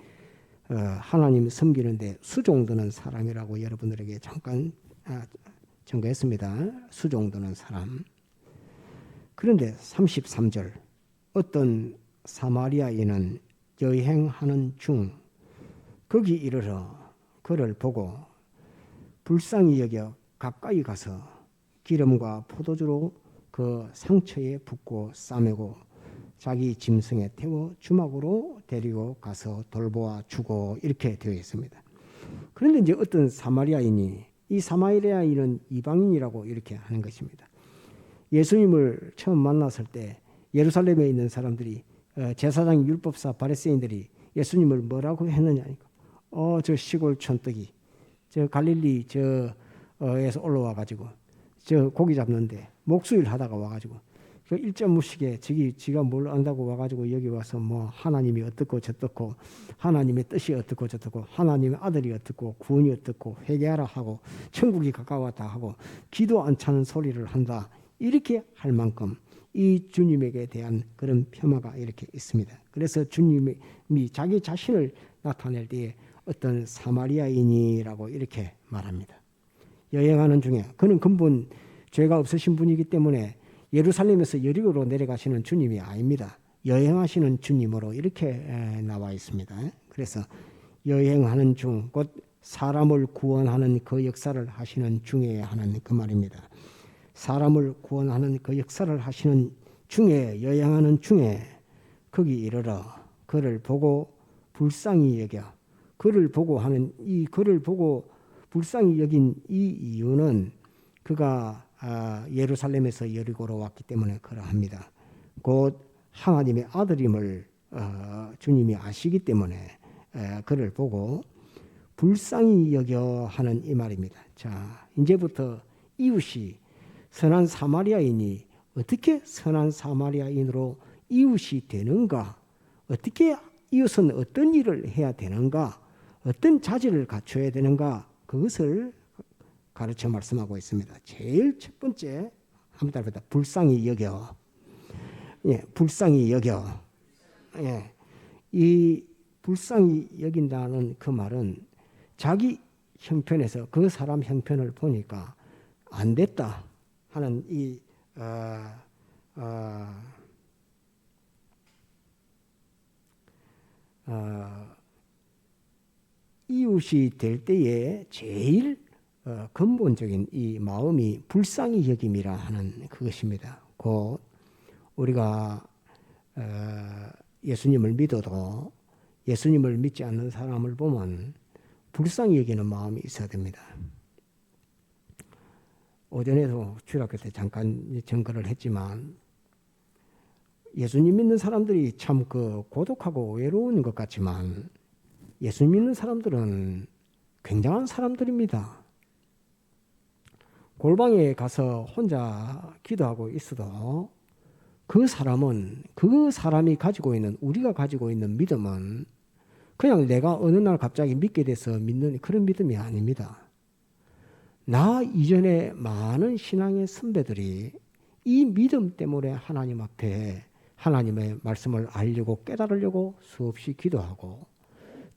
하나님 섬기는데 수종드는 사람이라고 여러분들에게 잠깐 전거했습니다. 수종드는 사람. 그런데 33절 어떤 사마리아인은 여행하는 중 거기 이르러 그를 보고 불쌍히 여겨 가까이 가서 기름과 포도주로 그 상처에 붓고 싸매고 자기 짐승에 태워 주막으로 데리고 가서 돌보아 주고 이렇게 되어 있습니다. 그런데 이제 어떤 사마리아인이 이 사마리아인은 이방인이라고 이렇게 하는 것입니다. 예수님을 처음 만났을 때 예루살렘에 있는 사람들이 제사장 율법사 바리새인들이 예수님을 뭐라고 했느냐니까. 저 시골 촌뜨기, 저 갈릴리 저에서 올라와 가지고 저 고기 잡는데 목수일 하다가 와가지고 그 일자무식에 지가 뭘 안다고 와가지고 여기 와서 뭐 하나님이 어떻고 저떻고 하나님의 뜻이 어떻고 저떻고 하나님의 아들이 어떻고 구원이 어떻고 회개하라 하고 천국이 가까웠다 하고 기도 안 차는 소리를 한다 이렇게 할 만큼 이 주님에게 대한 그런 폄하가 이렇게 있습니다. 그래서 주님이 자기 자신을 나타낼 때에 어떤 사마리아인이라고 이렇게 말합니다. 여행하는 중에 그는 근본 죄가 없으신 분이기 때문에 예루살렘에서 여리고로 내려가시는 주님이 아닙니다. 여행하시는 주님으로 이렇게 나와 있습니다. 그래서 여행하는 중 곧 사람을 구원하는 그 역사를 하시는 중에 하는 그 말입니다. 사람을 구원하는 그 역사를 하시는 중에 여행하는 중에 거기 이르러 그를 보고 불쌍히 여겨 그를 보고 하는 이 그를 보고 불쌍히 여긴 이 이유는 그가 예루살렘에서 여리고로 왔기 때문에 그러합니다. 곧 하나님의 아들임을 주님이 아시기 때문에 그를 보고 불쌍히 여겨 하는 이 말입니다. 자, 이제부터 이웃이 선한 사마리아인이 어떻게 선한 사마리아인으로 이웃이 되는가? 어떻게 이웃은 어떤 일을 해야 되는가? 어떤 자질을 갖춰야 되는가? 그것을 가르쳐 말씀하고 있습니다. 제일 첫 번째 한번 따라해보다 불쌍히 여겨. 예, 불쌍히 여겨. 예, 이 불쌍히 여긴다는 그 말은 자기 형편에서 그 사람 형편을 보니까 안 됐다 하는 이 어, 어, 이웃이 될 때에 제일 근본적인 이 마음이 불쌍히 여김이라 하는 그것입니다. 곧 우리가 예수님을 믿어도 예수님을 믿지 않는 사람을 보면 불쌍히 여기는 마음이 있어야 됩니다. 오전에도 주일학교 때 잠깐 전거를 했지만 예수님 믿는 사람들이 참 고독하고 외로운 것 같지만 예수님 믿는 사람들은 굉장한 사람들입니다. 골방에 가서 혼자 기도하고 있어도 그 사람이 가지고 있는, 우리가 가지고 있는 믿음은 그냥 내가 어느 날 갑자기 믿게 돼서 믿는 그런 믿음이 아닙니다. 나 이전에 많은 신앙의 선배들이 이 믿음 때문에 하나님 앞에 하나님의 말씀을 알려고 깨달으려고 수없이 기도하고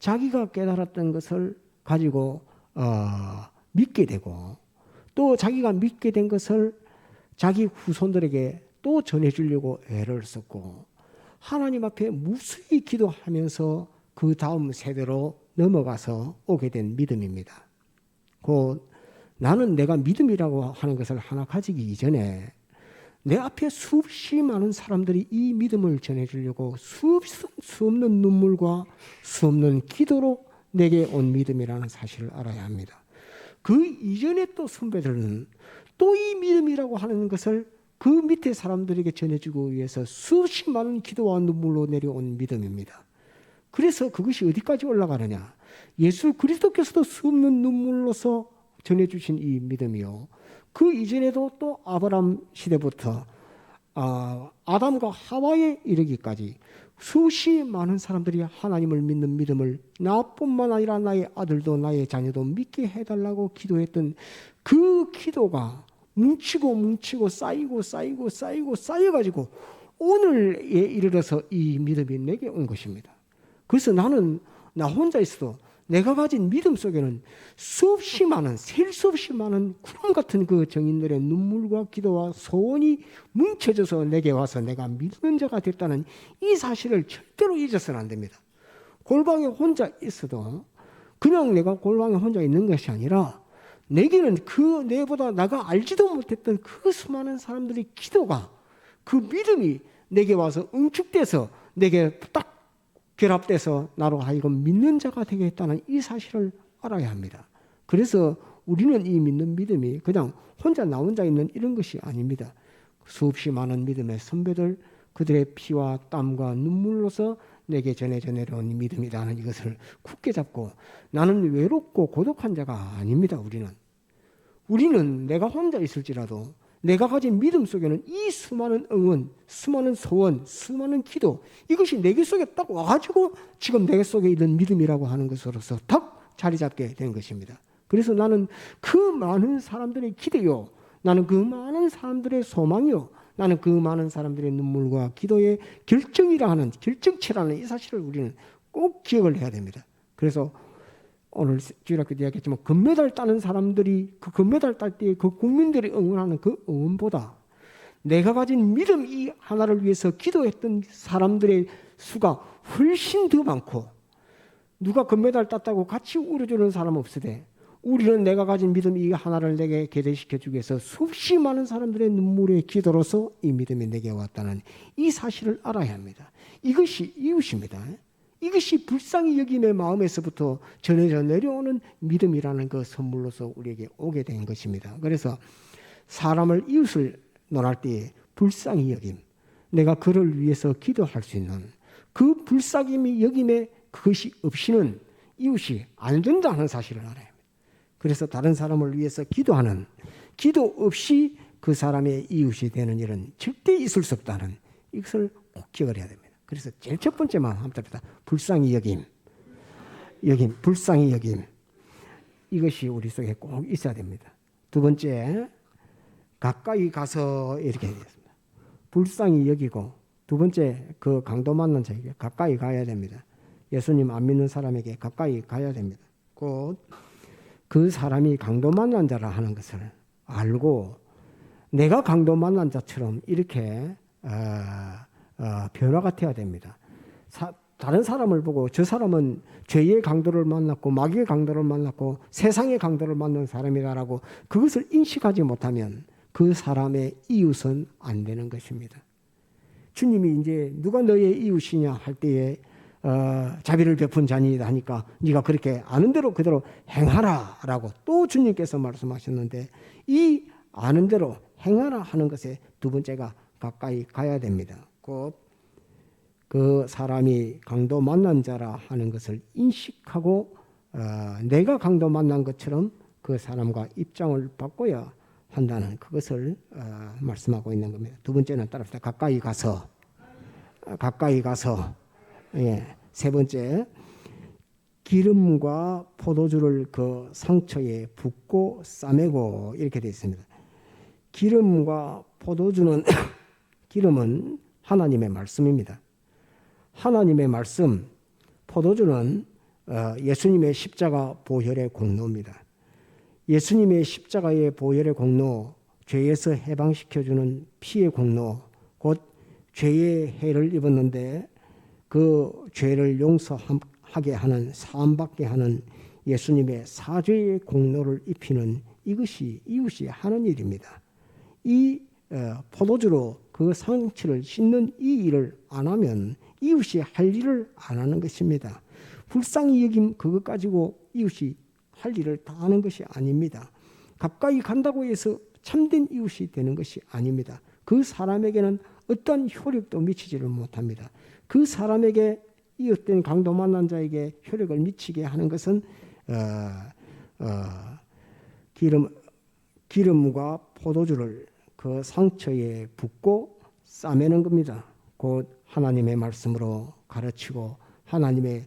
자기가 깨달았던 것을 가지고 믿게 되고 또 자기가 믿게 된 것을 자기 후손들에게 또 전해주려고 애를 썼고 하나님 앞에 무수히 기도하면서 그 다음 세대로 넘어가서 오게 된 믿음입니다. 곧 나는 내가 믿음이라고 하는 것을 하나 가지기 이전에 내 앞에 수없이 많은 사람들이 이 믿음을 전해주려고 수 없는 눈물과 수 없는 기도로 내게 온 믿음이라는 사실을 알아야 합니다. 그 이전에 또 선배들은 또 이 믿음이라고 하는 것을 그 밑에 사람들에게 전해주기 위해서 수없이 많은 기도와 눈물로 내려온 믿음입니다. 그래서 그것이 어디까지 올라가느냐? 예수 그리스도께서도 수 없는 눈물로서 전해주신 이 믿음이요. 그 이전에도 또 아브라함 시대부터 아담과 하와에 이르기까지 수없이 많은 사람들이 하나님을 믿는 믿음을 나뿐만 아니라 나의 아들도 나의 자녀도 믿게 해달라고 기도했던 그 기도가 뭉치고 쌓여가지고 오늘에 이르러서 이 믿음이 내게 온 것입니다. 그래서 나는 나 혼자 있어도 내가 가진 믿음 속에는 수없이 많은, 셀 수 없이 많은 구름 같은 그 정인들의 눈물과 기도와 소원이 뭉쳐져서 내게 와서 내가 믿는 자가 됐다는 이 사실을 절대로 잊어서는 안 됩니다. 골방에 혼자 있어도 그냥 내가 골방에 혼자 있는 것이 아니라 내게는 그 내보다 내가 알지도 못했던 그 수많은 사람들의 기도가 그 믿음이 내게 와서 응축돼서 내게 딱 결합돼서 나로 하여금 믿는 자가 되게 했다는 이 사실을 알아야 합니다. 그래서 우리는 이 믿는 믿음이 그냥 혼자 나 혼자 있는 이런 것이 아닙니다. 수없이 많은 믿음의 선배들 그들의 피와 땀과 눈물로서 내게 전해져 내려온 믿음이라는 이것을 굳게 잡고 나는 외롭고 고독한 자가 아닙니다. 우리는 내가 혼자 있을지라도 내가 가진 믿음 속에는 이 수많은 응원, 수많은 소원, 수많은 기도 이것이 내게 속에 딱 와가지고 지금 내게 속에 있는 믿음이라고 하는 것으로서 딱 자리 잡게 된 것입니다. 그래서 나는 그 많은 사람들의 기대요, 나는 그 많은 사람들의 소망이요, 나는 그 많은 사람들의 눈물과 기도의 결정체라는 이 사실을 우리는 꼭 기억을 해야 됩니다. 그래서 오늘 주일학교 때 이야기했지만 금메달 따는 사람들이 그 금메달 딸 때 그 국민들이 응원하는 그 응원보다 내가 가진 믿음 이 하나를 위해서 기도했던 사람들의 수가 훨씬 더 많고 누가 금메달 땄다고 같이 울어주는 사람 없으되 우리는 내가 가진 믿음 이 하나를 내게 계대시켜주기 위해서 수없이 많은 사람들의 눈물의 기도로서 이 믿음이 내게 왔다는 이 사실을 알아야 합니다. 이것이 이웃입니다. 이것이 불쌍히 여김의 마음에서부터 전해져 내려오는 믿음이라는 그 선물로서 우리에게 오게 된 것입니다. 그래서 사람을 이웃을 논할 때 불쌍히 여김, 내가 그를 위해서 기도할 수 있는 그 불쌍히 여김의 그것이 없이는 이웃이 안 된다는 사실을 알아야 합니다. 그래서 다른 사람을 위해서 기도하는 기도 없이 그 사람의 이웃이 되는 일은 절대 있을 수 없다는 이것을 꼭 기억을 해야 됩니다. 그래서 제일 첫 번째만 한번 불쌍히 여김, 불쌍히 여김 이것이 우리 속에 꼭 있어야 됩니다. 두 번째, 가까이 가서 이렇게 되겠습니다. 불쌍히 여기고 두 번째, 그 강도 맞는 자에게 가까이 가야 됩니다. 예수님 안 믿는 사람에게 가까이 가야 됩니다. 곧 그 사람이 강도 만난 자라 하는 것을 알고 내가 강도 만난 자처럼 이렇게 변화가 되어야 됩니다. 다른 사람을 보고 저 사람은 죄의 강도를 만났고 마귀의 강도를 만났고 세상의 강도를 만난 사람이다라고 그것을 인식하지 못하면 그 사람의 이웃은 안 되는 것입니다. 주님이 이제 누가 너의 이웃이냐 할 때에 자비를 베푼 자니이다 하니까 네가 그렇게 아는 대로 그대로 행하라라고 또 주님께서 말씀하셨는데 이 아는 대로 행하라 하는 것에 두 번째가 가까이 가야 됩니다. 곧 그 사람이 강도 만난 자라 하는 것을 인식하고 내가 강도 만난 것처럼 그 사람과 입장을 바꿔야 한다는 그것을 말씀하고 있는 겁니다. 두 번째는 따라서 가까이 가서 예. 세 번째 기름과 포도주를 그 상처에 붓고 싸매고 이렇게 되어 있습니다. 기름과 포도주는 기름은 하나님의 말씀입니다. 하나님의 말씀, 포도주는 예수님의 십자가 보혈의 공로입니다. 예수님의 십자가의 보혈의 공로, 죄에서 해방시켜주는 피의 공로, 곧 죄의 해를 입었는데 그 죄를 용서하게 하는 사함받게 하는 예수님의 사죄의 공로를 입히는 이것이 이웃이 하는 일입니다. 이 포도주로 그 상처를 씻는 이 일을 안 하면 이웃이 할 일을 안 하는 것입니다. 불쌍히 여김 그것 가지고 이웃이 할 일을 다 하는 것이 아닙니다. 가까이 간다고 해서 참된 이웃이 되는 것이 아닙니다. 그 사람에게는 어떤 효력도 미치지를 못합니다. 그 사람에게 이 어떤 강도 만난 자에게 효력을 미치게 하는 것은 기름과 포도주를 그 상처에 붓고 싸매는 겁니다. 곧 하나님의 말씀으로 가르치고 하나님의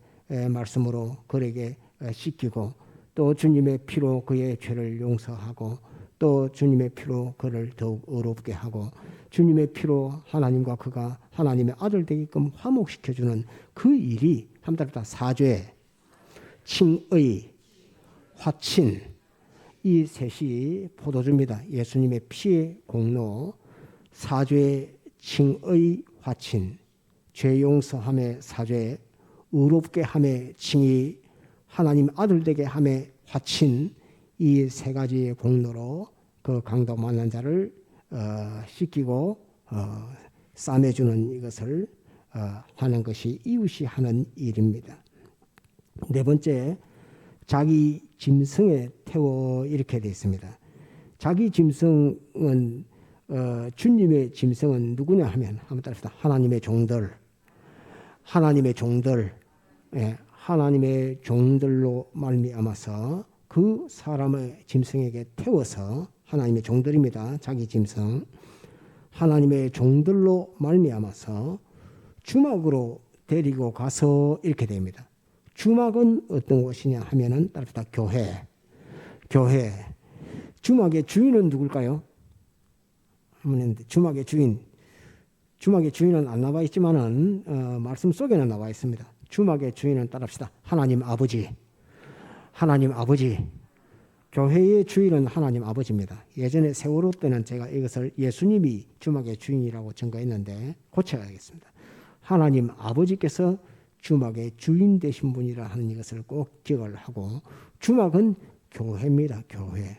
말씀으로 그에게 씻기고 또 주님의 피로 그의 죄를 용서하고 또 주님의 피로 그를 더욱 의롭게 하고 주님의 피로 하나님과 그가 하나님의 아들 되게끔 화목시켜주는 그 일이 한달다 사죄, 칭의, 화친 이 셋이 포도주입니다. 예수님의 피의 공로, 사죄, 칭의, 화친, 죄 용서함의 사죄, 의롭게 함의 칭의, 하나님 아들 되게 함의 화친 이 세 가지의 공로로 그 강도 만난 자를 씻기고 싸매주는 이것을 하는 것이 이웃이 하는 일입니다. 네 번째, 자기 짐승에 태워 이렇게 되어 있습니다. 자기 짐승은 주님의 짐승은 누구냐 하면 한번 따라합시다. 하나님의 종들, 예, 하나님의 종들로 말미암아서 그 사람의 짐승에게 태워서 하나님의 종들입니다. 자기 짐승 하나님의 종들로 말미암아서 주막으로 데리고 가서 이렇게 됩니다. 주막은 어떤 곳이냐 하면은 따라서 교회. 주막의 주인은 누굴까요? 주막의 주인은 안 나와 있지만은 말씀 속에는 나와 있습니다. 주막의 주인은 따라합시다. 하나님 아버지. 교회의 주인은 하나님 아버지입니다. 예전에 세월호 때는 제가 이것을 예수님이 주막의 주인이라고 증거했는데 고쳐야겠습니다. 하나님 아버지께서 주막의 주인 되신 분이라 하는 이것을 꼭 기억을 하고 주막은 교회입니다. 교회.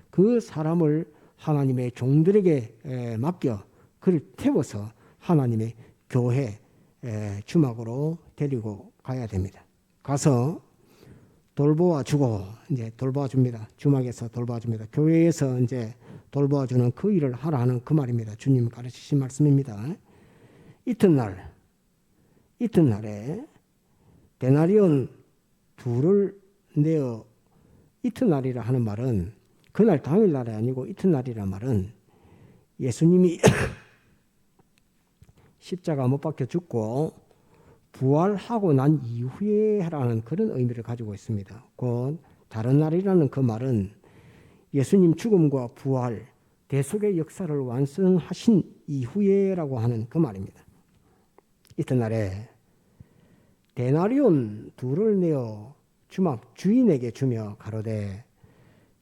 그 사람을 하나님의 종들에게 맡겨 그를 태워서 하나님의 교회 주막으로 데리고 가야 됩니다. 가서 돌보아주고 이제 돌보아줍니다. 주막에서 돌보아줍니다. 교회에서 이제 돌보아주는 그 일을 하라는 그 말입니다. 주님 가르치신 말씀입니다. 이튿날에 데나리온 둘을 내어 이튿날이라 하는 말은 그날 당일날이 아니고 이튿날이라 말은 예수님이 십자가 못 박혀 죽고 부활하고 난 이후에라는 그런 의미를 가지고 있습니다. 곧 다른 날이라는 그 말은 예수님 죽음과 부활, 대속의 역사를 완성하신 이후에라고 하는 그 말입니다. 이튿날에 데나리온 둘을 내어 주막 주인에게 주며 가로되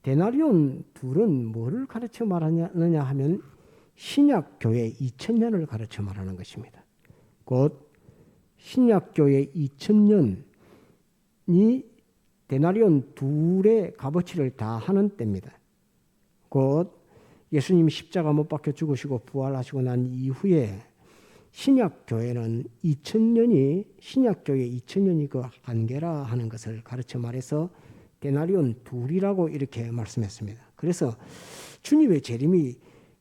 데나리온 둘은 뭐를 가르쳐 말하느냐 하면 신약교회 2000년을 가르쳐 말하는 것입니다. 곧 신약교회 2000년이 데나리온 둘의 값어치를 다 하는 때입니다. 곧 예수님 십자가 못 박혀 죽으시고 부활하시고 난 이후에 신약교회는 2000년이 신약교회 2000년이 그 한계라 하는 것을 가르쳐 말해서 데나리온 둘이라고 이렇게 말씀했습니다. 그래서 주님의 재림이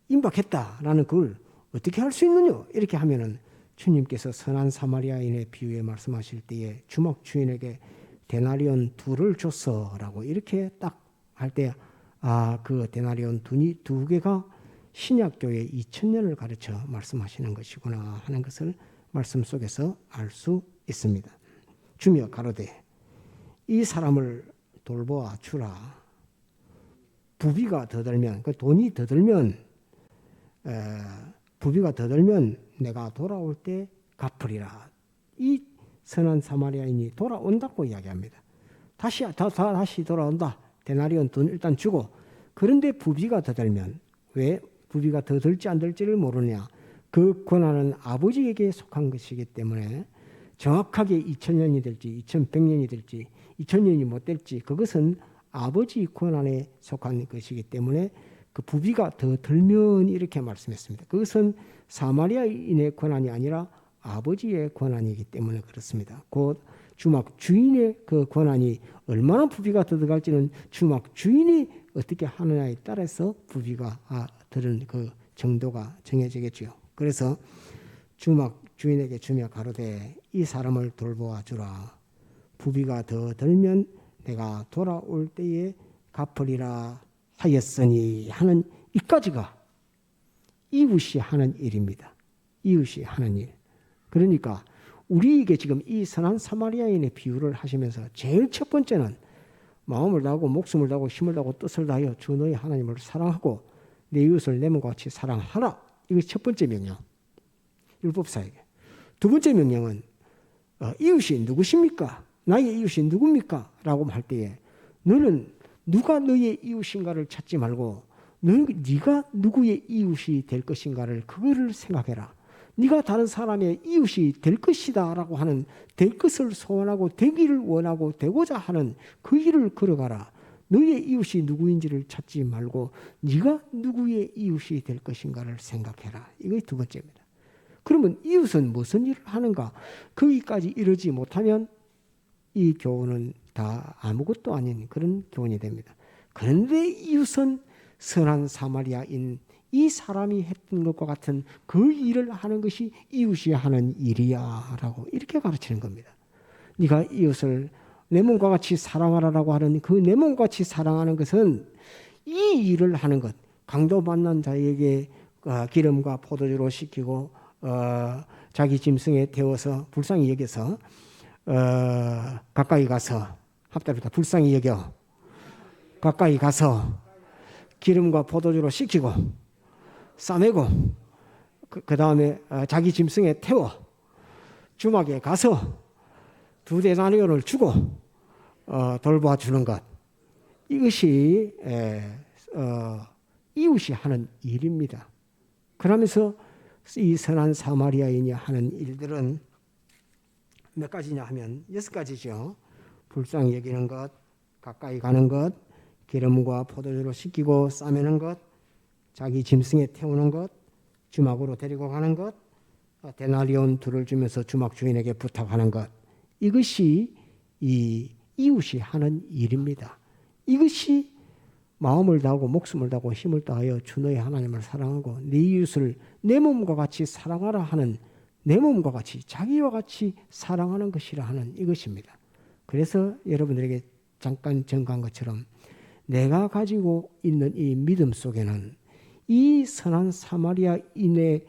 임박했다라는 그걸 어떻게 할 수 있느냐 이렇게 하면은 주님께서 선한 사마리아인의 비유에 말씀하실 때에 주막 주인에게 데나리온 둘을 줬어라고 이렇게 딱 할 때 그 데나리온 두 개가 신약교회 2000년을 가르쳐 말씀하시는 것이구나 하는 것을 말씀 속에서 알 수 있습니다. 주며 가로되 이 사람을 돌보아 주라. 부비가 더 들면 그 돈이 더 들면 부비가 더 들면 내가 돌아올 때 갚으리라. 이 선한 사마리아인이 돌아온다고 이야기합니다. 다시 돌아온다. 데나리온 돈 일단 주고 그런데 부비가 더 들면 왜 부비가 더 들지 안 들지를 모르냐. 그 권한은 아버지에게 속한 것이기 때문에 정확하게 2000년이 될지 2100년이 될지 2000년이 못 될지 그것은 아버지 권한에 속한 것이기 때문에 그 부비가 더 들면 이렇게 말씀했습니다. 그것은 사마리아인의 권한이 아니라 아버지의 권한이기 때문에 그렇습니다. 곧 주막 주인의 그 권한이 얼마나 부비가 더 들어갈지는 주막 주인이 어떻게 하느냐에 따라서 부비가 들은 그 정도가 정해지겠죠. 그래서 주막 주인에게 주며 가로되 이 사람을 돌보아 주라. 부비가 더 들면 내가 돌아올 때에 갚으리라 하였으니 하는 이까지가 이웃이 하는 일입니다. 이웃이 하는 일. 그러니까 우리에게 지금 이 선한 사마리아인의 비유를 하시면서 제일 첫 번째는 마음을 다하고 목숨을 다하고 힘을 다하고 뜻을 다하여 주 너희 하나님을 사랑하고 내 이웃을 내 몸과 같이 사랑하라. 이것이 첫 번째 명령. 율법사에게. 두 번째 명령은 이웃이 누구십니까? 나의 이웃이 누굽니까? 라고 할 때에 너는 누가 너의 이웃인가를 찾지 말고 네가 누구의 이웃이 될 것인가를 그거를 생각해라. 네가 다른 사람의 이웃이 될 것이다 라고 하는 될 것을 소원하고 되기를 원하고 되고자 하는 그 길을 걸어가라. 너의 이웃이 누구인지를 찾지 말고 네가 누구의 이웃이 될 것인가를 생각해라. 이게 두 번째입니다. 그러면 이웃은 무슨 일을 하는가? 거기까지 이르지 못하면 이 교훈은 다 아무것도 아닌 그런 교훈이 됩니다. 그런데 이웃은 선한 사마리아인 이 사람이 했던 것과 같은 그 일을 하는 것이 이웃이 하는 일이야 라고 이렇게 가르치는 겁니다. 네가 이웃을 내 몸과 같이 사랑하라라고 하는 그 내 몸과 같이 사랑하는 것은 이 일을 하는 것. 강도 만난 자에게 기름과 포도주로 식히고 자기 짐승에 태워서 불쌍히 여겨서 가까이 가서 합달부터 불쌍히 여겨 가까이 가서 기름과 포도주로 식히고 싸매고 그 다음에 자기 짐승에 태워 주막에 가서 2데나리온을 주고 돌봐 주는 것. 이것이 이웃이 하는 일입니다. 그러면서 이 선한 사마리아인이 하는 일들은 몇 가지냐 하면 6가지죠. 불쌍히 여기는 것, 가까이 가는 것, 기름과 포도주로 씻기고 싸매는 것, 자기 짐승에 태우는 것, 주막으로 데리고 가는 것, 데나리온 둘을 주면서 주막 주인에게 부탁하는 것. 이것이 이 이웃이 하는 일입니다. 이것이 마음을 다하고 목숨을 다하고 힘을 다하여 주 너의 하나님을 사랑하고 네 이웃을 내 몸과 같이 사랑하라 하는 내 몸과 같이 자기와 같이 사랑하는 것이라 하는 이것입니다. 그래서 여러분들에게 잠깐 전가한 것처럼 내가 가지고 있는 이 믿음 속에는 이 선한 사마리아인의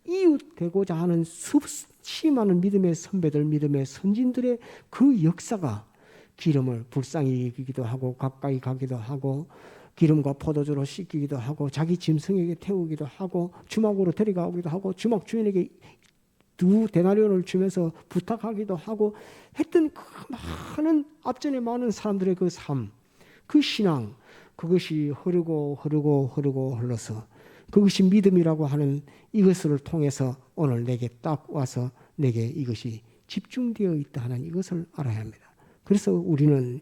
이웃 되고자 하는 수없이 많은 믿음의 선배들, 믿음의 선진들의 그 역사가 기름을 불쌍히 여기기도 하고 가까이 가기도 하고 기름과 포도주로 씻기기도 하고 자기 짐승에게 태우기도 하고 주막으로 데려가기도 하고 주막 주인에게 2데나리온을 주면서 부탁하기도 하고 했던 그 많은 앞전에 많은 사람들의 그 삶, 그 신앙, 그것이 흘러서 그것이 믿음이라고 하는 이것을 통해서 오늘 내게 딱 와서 내게 이것이 집중되어 있다 하는 이것을 알아야 합니다. 그래서 우리는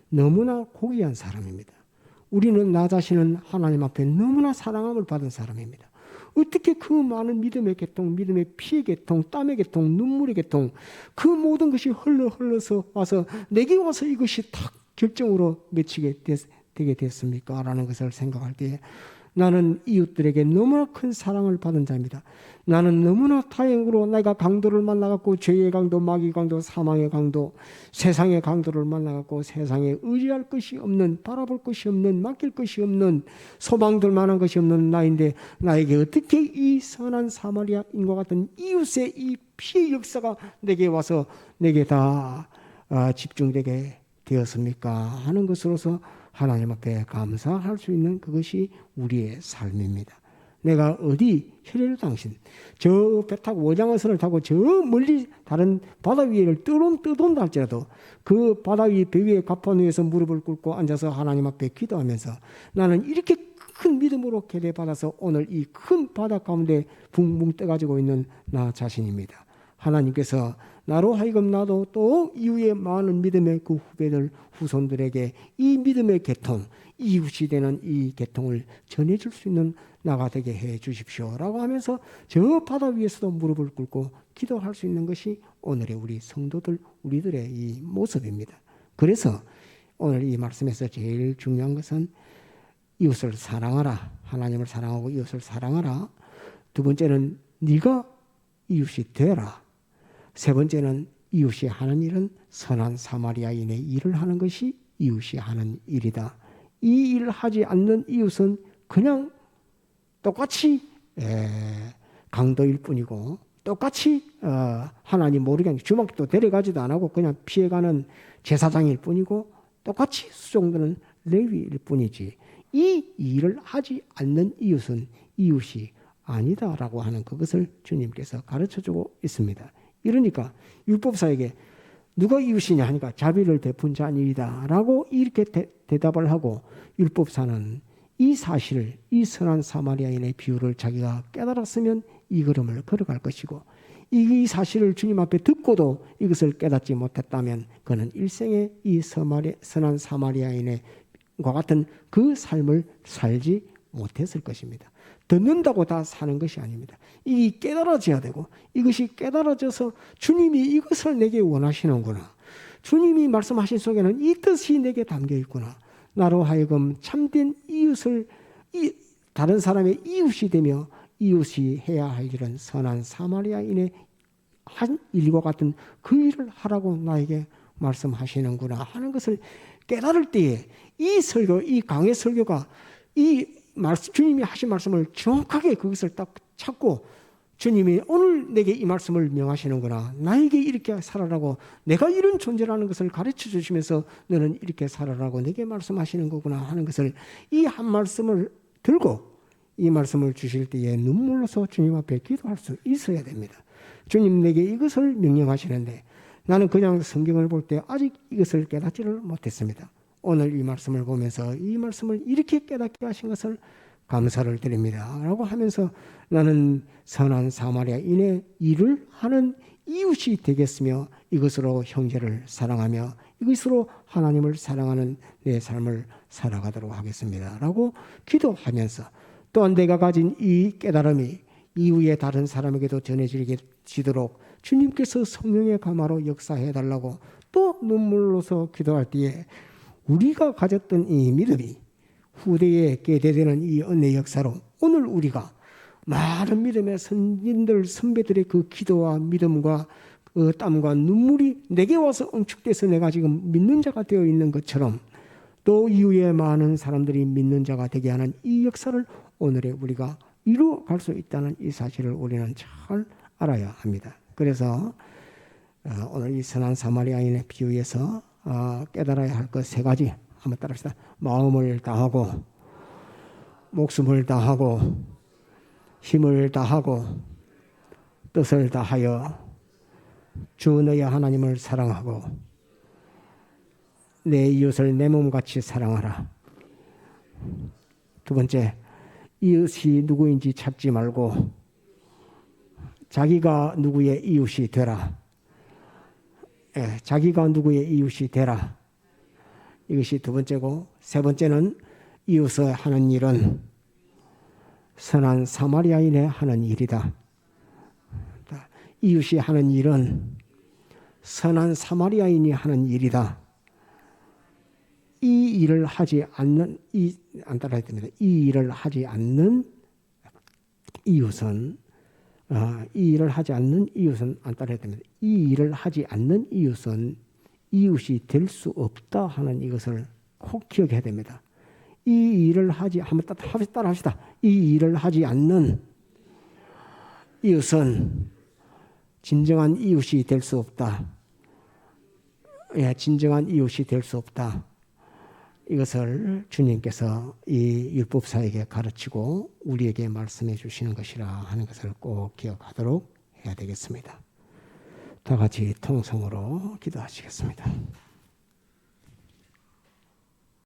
너무나 고귀한 사람입니다. 우리는 나 자신은 하나님 앞에 너무나 사랑함을 받은 사람입니다. 어떻게 그 많은 믿음의 계통, 믿음의 피의 계통, 땀의 계통, 눈물의 계통, 그 모든 것이 흘러서 와서 내게 와서 이것이 딱 결정으로 맺히게 되게 됐습니까? 라는 것을 생각할 때 나는 이웃들에게 너무나 큰 사랑을 받은 자입니다. 나는 너무나 다행으로 내가 강도를 만나갖고 죄의 강도, 마귀의 강도, 사망의 강도, 세상의 강도를 만나갖고 세상에 의지할 것이 없는, 바라볼 것이 없는, 맡길 것이 없는, 소망들 만한 것이 없는 나인데 나에게 어떻게 이 선한 사마리아인과 같은 이웃의 이 피의 역사가 내게 와서 내게 다 집중되게 되었습니까? 하는 것으로서 하나님 앞에 감사할 수 있는 그것이 우리의 삶입니다. 내가 어디 혈혈 당신 저 배 타고 오장어선을 타고 저 멀리 다른 바다 위를 떠돈다 할지라도 그 바다 위 배 위에 갑판 위에서 무릎을 꿇고 앉아서 하나님 앞에 기도하면서 나는 이렇게 큰 믿음으로 계대받아서 오늘 이 큰 바다 가운데 붕붕 떠가지고 있는 나 자신입니다. 하나님께서 나로 하여금 나도 또 이후에 많은 믿음의 그 후배들 후손들에게 이 믿음의 계통, 이웃이 되는 이 계통을 전해줄 수 있는 나가 되게 해 주십시오라고 하면서 저 바다 위에서도 무릎을 꿇고 기도할 수 있는 것이 오늘의 우리 성도들, 우리들의 이 모습입니다. 그래서 오늘 이 말씀에서 제일 중요한 것은 이웃을 사랑하라. 하나님을 사랑하고 이웃을 사랑하라. 두 번째는 네가 이웃이 되라. 세 번째는 이웃이 하는 일은 선한 사마리아인의 일을 하는 것이 이웃이 하는 일이다. 이 일을 하지 않는 이웃은 그냥 똑같이 강도일 뿐이고 똑같이 하나님 모르게 주먹도 데려가지도 안 하고 그냥 피해가는 제사장일 뿐이고 똑같이 수종드는 레위일 뿐이지 이 일을 하지 않는 이웃은 이웃이 아니다라고 하는 그것을 주님께서 가르쳐주고 있습니다. 이러니까 율법사에게 누가 이웃이냐 하니까 자비를 베푼 자니이다 라고 이렇게 대답을 하고 율법사는 이 사실을 이 선한 사마리아인의 비유를 자기가 깨달았으면 이 걸음을 걸어갈 것이고 이 사실을 주님 앞에 듣고도 이것을 깨닫지 못했다면 그는 일생에 이 선한 사마리아인의 과 같은 그 삶을 살지 못했을 것입니다. 듣는다고 다 사는 것이 아닙니다. 이 깨달아져야 되고 이것이 깨달아져서 주님이 이것을 내게 원하시는구나. 주님이 말씀하신 속에는 이 뜻이 내게 담겨 있구나. 나로 하여금 참된 이웃을 다른 사람의 이웃이 되며 이웃이 해야 할 일은 선한 사마리아인의 한 일과 같은 그 일을 하라고 나에게 말씀하시는구나 하는 것을 깨달을 때에 이 설교, 이 강의 설교가 이 말씀, 주님이 하신 말씀을 정확하게 그것을 딱 찾고 주님이 오늘 내게 이 말씀을 명하시는구나. 나에게 이렇게 살아라고 내가 이런 존재라는 것을 가르쳐 주시면서 너는 이렇게 살아라고 내게 말씀하시는 거구나 하는 것을 이 한 말씀을 들고 이 말씀을 주실 때에 눈물로서 주님 앞에 기도할 수 있어야 됩니다. 주님 내게 이것을 명령하시는데 나는 그냥 성경을 볼 때 아직 이것을 깨닫지를 못했습니다. 오늘 이 말씀을 보면서 이 말씀을 이렇게 깨닫게 하신 것을 감사를 드립니다. 라고 하면서 나는 선한 사마리아인의 일을 하는 이웃이 되겠으며 이것으로 형제를 사랑하며 이것으로 하나님을 사랑하는 내 삶을 살아가도록 하겠습니다. 라고 기도하면서 또한 내가 가진 이 깨달음이 이후의 다른 사람에게도 전해지도록 주님께서 성령의 감화로 역사해달라고 또 눈물로서 기도할 때에 우리가 가졌던 이 믿음이 후대에 계대되는 이 은혜 역사로 오늘 우리가 많은 믿음의 선진들 선배들의 그 기도와 믿음과 그 땀과 눈물이 내게 와서 응축돼서 내가 지금 믿는 자가 되어 있는 것처럼 또 이후에 많은 사람들이 믿는 자가 되게 하는 이 역사를 오늘의 우리가 이루어갈 수 있다는 이 사실을 우리는 잘 알아야 합니다. 그래서 오늘 이 선한 사마리아인의 비유에서 깨달아야 할 것 세 가지 한번 따라합시다. 마음을 다하고 목숨을 다하고 힘을 다하고 뜻을 다하여 주 너의 하나님을 사랑하고 내 이웃을 내 몸같이 사랑하라. 두 번째, 이웃이 누구인지 찾지 말고 자기가 누구의 이웃이 되라. 자기가 누구의 이웃이 되라. 이것이 두 번째고, 세 번째는 이웃의 하는 일은 선한 사마리아인의 하는 일이다. 이웃이 하는 일은 선한 사마리아인이 하는 일이다. 이 일을 하지 않는, 안 따라야 됩니다. 이 일을 하지 않는 이웃은, 이 일을 하지 않는 이웃은, 안 따라야 됩니다. 이 일을 하지 않는 이웃은 이웃이 될 수 없다 하는 이것을 꼭 기억해야 됩니다. 이 일을 한번 따라 합시다. 이 일을 하지 않는 이웃은 진정한 이웃이 될 수 없다. 진정한 이웃이 될 수 없다. 이것을 주님께서 이 율법사에게 가르치고 우리에게 말씀해 주시는 것이라 하는 것을 꼭 기억하도록 해야 되겠습니다. 다 같이 통성으로 기도하시겠습니다.